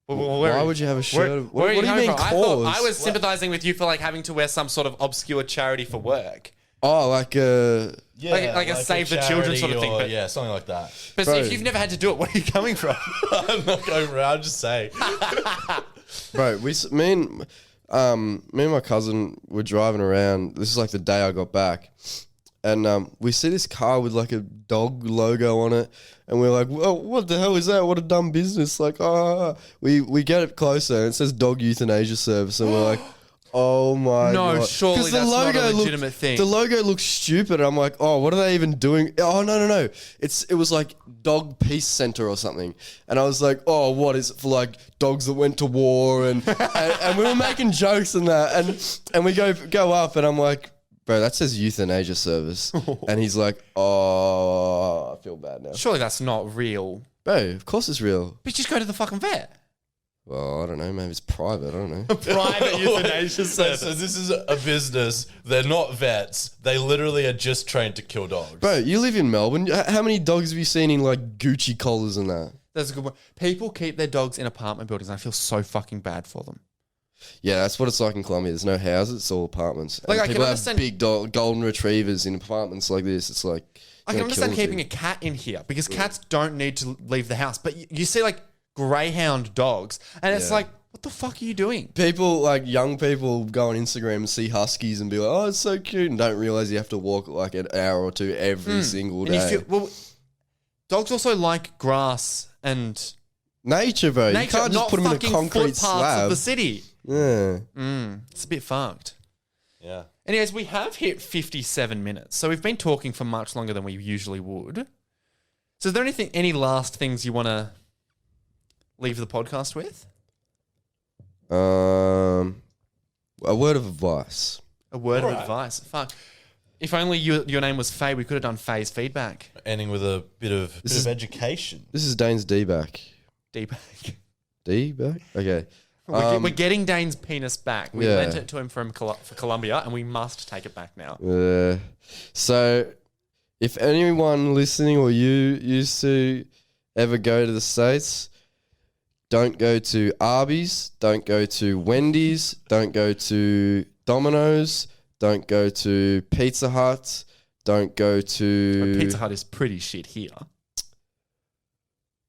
Speaker 3: Well, where
Speaker 2: Why
Speaker 3: are
Speaker 2: would you have a shirt?
Speaker 3: Where are you
Speaker 2: what do you
Speaker 3: coming
Speaker 2: mean
Speaker 3: from?
Speaker 2: cause?
Speaker 3: I was sympathizing with you for like having to wear some sort of obscure charity for work.
Speaker 2: Oh, like
Speaker 4: Yeah,
Speaker 3: Like a Save the Children sort of thing,
Speaker 4: or-
Speaker 3: but-
Speaker 4: yeah, something like that.
Speaker 3: But
Speaker 2: Bro.
Speaker 3: if you've never had to do it, where are you coming from?
Speaker 4: I'm not going around. Just say.
Speaker 2: bro, me and my cousin were driving around. This is like the day I got back. And we see this car with like a dog logo on it. And we're like, well, what the hell is that? What a dumb business. Like, we get it closer and it says Dog Euthanasia Service. And we're like, Oh my god!
Speaker 3: No, surely that's not a legitimate thing.
Speaker 2: The logo looks stupid. I'm like, oh, what are they even doing? Oh no! It was like Dog Peace Center or something, and I was like, oh, what is it for like dogs that went to war and and we were making jokes and that, and we go up, and I'm like, bro, that says euthanasia service, and he's like, oh, I feel bad now.
Speaker 3: Surely that's not real.
Speaker 2: Bro, of course it's real.
Speaker 3: But just go to the fucking vet.
Speaker 2: Well, I don't know. Maybe it's private. I don't know.
Speaker 3: Private euthanasia
Speaker 4: So
Speaker 3: service.
Speaker 4: this is a business. They're not vets. They literally are just trained to kill dogs.
Speaker 2: Bro, you live in Melbourne. How many dogs have you seen in like Gucci collars and that?
Speaker 3: That's a good one. People keep their dogs in apartment buildings. I feel so fucking bad for them.
Speaker 2: Yeah, that's what it's like in Colombia. There's no houses, it's all apartments.
Speaker 3: Like,
Speaker 2: And
Speaker 3: I can
Speaker 2: people have
Speaker 3: understand-
Speaker 2: big golden retrievers in apartments like this. It's like
Speaker 3: I can understand keeping a cat in here because cats don't need to leave the house. But you see like greyhound dogs and it's
Speaker 2: Yeah.
Speaker 3: like, what the fuck are you doing?
Speaker 2: people like young people go on Instagram and see huskies and be like, "Oh, it's so cute," and don't realize you have to walk like an hour or two every single
Speaker 3: And
Speaker 2: day.
Speaker 3: you feel, well, dogs also like grass and
Speaker 2: Nature, bro. You
Speaker 3: nature,
Speaker 2: can't just
Speaker 3: not
Speaker 2: put them in a
Speaker 3: fucking
Speaker 2: concrete
Speaker 3: footpaths
Speaker 2: slab.
Speaker 3: of the city.
Speaker 2: Yeah.
Speaker 3: It's a bit fucked.
Speaker 4: Yeah.
Speaker 3: Anyways, we have hit 57 minutes, so we've been talking for much longer than we usually would. So, is there any last things you want to leave the podcast with?
Speaker 2: A word of advice.
Speaker 3: A word of advice. Fuck. If only your name was Faye, we could have done Faye's feedback.
Speaker 4: Ending with a bit of
Speaker 2: is-
Speaker 4: education.
Speaker 2: This is Dane's D back.
Speaker 3: D-back.
Speaker 2: D back? Okay.
Speaker 3: We're getting Dane's penis back. We
Speaker 2: Yeah.
Speaker 3: lent it to him for Colombia, and we must take it back now.
Speaker 2: So, if anyone listening or you used to ever go to the States, don't go to Arby's, don't go to Wendy's, don't go to Domino's, don't go to Pizza Hut, don't go to...
Speaker 3: Pizza Hut is pretty shit here.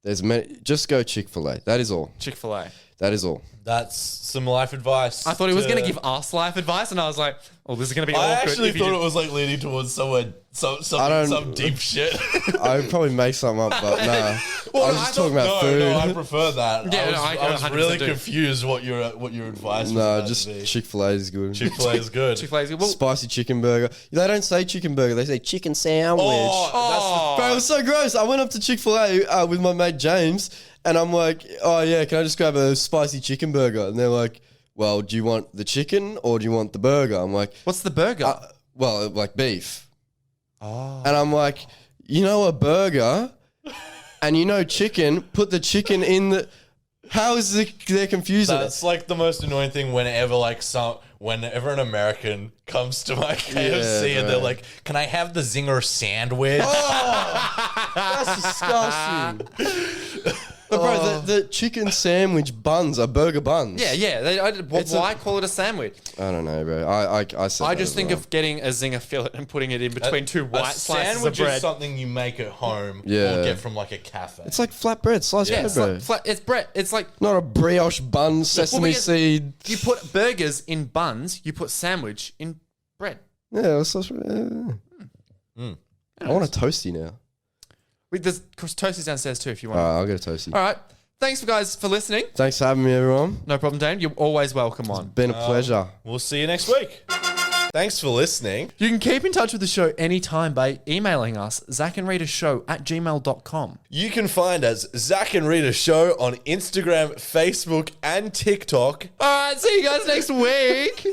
Speaker 2: There's many. Just go Chick-fil-A. That is all.
Speaker 3: Chick-fil-A.
Speaker 2: That is all.
Speaker 4: That's some life advice.
Speaker 3: I thought he was going to give us life advice, and I was like, "Oh, this is going to be
Speaker 4: I
Speaker 3: awkward."
Speaker 4: actually
Speaker 3: if he
Speaker 4: thought
Speaker 3: did-
Speaker 4: it was like leading towards some deep shit.
Speaker 2: I would probably make something up, but nah. I was just talking about food.
Speaker 4: No, I prefer that.
Speaker 3: Yeah,
Speaker 4: I was
Speaker 3: 100%
Speaker 4: really
Speaker 3: do.
Speaker 4: confused what your advice was.
Speaker 2: No,
Speaker 4: about
Speaker 2: just
Speaker 4: to be.
Speaker 2: Chick-fil-A is good.
Speaker 4: Chick-fil-A is good.
Speaker 3: Chick-fil-A is good. Well,
Speaker 2: Spicy chicken burger. They don't say chicken burger. They say chicken sandwich.
Speaker 4: Oh,
Speaker 2: Bro, it was so gross. I went up to Chick-fil-A with my mate James, and I'm like, "Oh yeah, can I just grab a spicy chicken burger?" And they're like, "Well, do you want the chicken or do you want the burger?" I'm like,
Speaker 3: what's the burger?
Speaker 2: "Well, like beef." Oh. And I'm like, "You know a burger, and you know chicken. Put the chicken in the." How is they're confusing?
Speaker 4: That's like the most annoying thing whenever an American comes to my KFC and they're
Speaker 2: bro.
Speaker 4: like, "Can I have the zinger sandwich?"
Speaker 2: That's disgusting. But bro, the chicken sandwich buns are burger buns.
Speaker 3: yeah. Why call it a sandwich?
Speaker 2: I don't know, bro. I said
Speaker 3: I
Speaker 2: that
Speaker 3: just
Speaker 2: as
Speaker 3: think
Speaker 2: well.
Speaker 3: of getting a zinger fillet and putting it in between two white
Speaker 4: a
Speaker 3: slices
Speaker 4: sandwich
Speaker 3: of bread.
Speaker 4: is something you make at home
Speaker 2: Yeah.
Speaker 4: or get from like a cafe.
Speaker 2: It's like flatbread, sliced bread,
Speaker 3: It's
Speaker 2: bro.
Speaker 3: like flat, it's bread. It's like
Speaker 2: Not a brioche bun, sesame
Speaker 3: because
Speaker 2: seed.
Speaker 3: you put burgers in buns, you put sandwich in bread.
Speaker 2: Yeah, that's I want a toasty now.
Speaker 3: There's toasties downstairs too if you want.
Speaker 2: All right, I'll get a toasty.
Speaker 3: All right. Thanks guys for listening.
Speaker 2: Thanks for having me, everyone.
Speaker 3: No problem, Dane. You're always welcome on.
Speaker 2: Been a pleasure.
Speaker 4: We'll see you next week. Thanks for listening.
Speaker 3: You can keep in touch with the show anytime by emailing us, zacandritashow@gmail.com.
Speaker 4: You can find us, Zac and Rita Show, on Instagram, Facebook, and TikTok.
Speaker 3: All right, see you guys next week.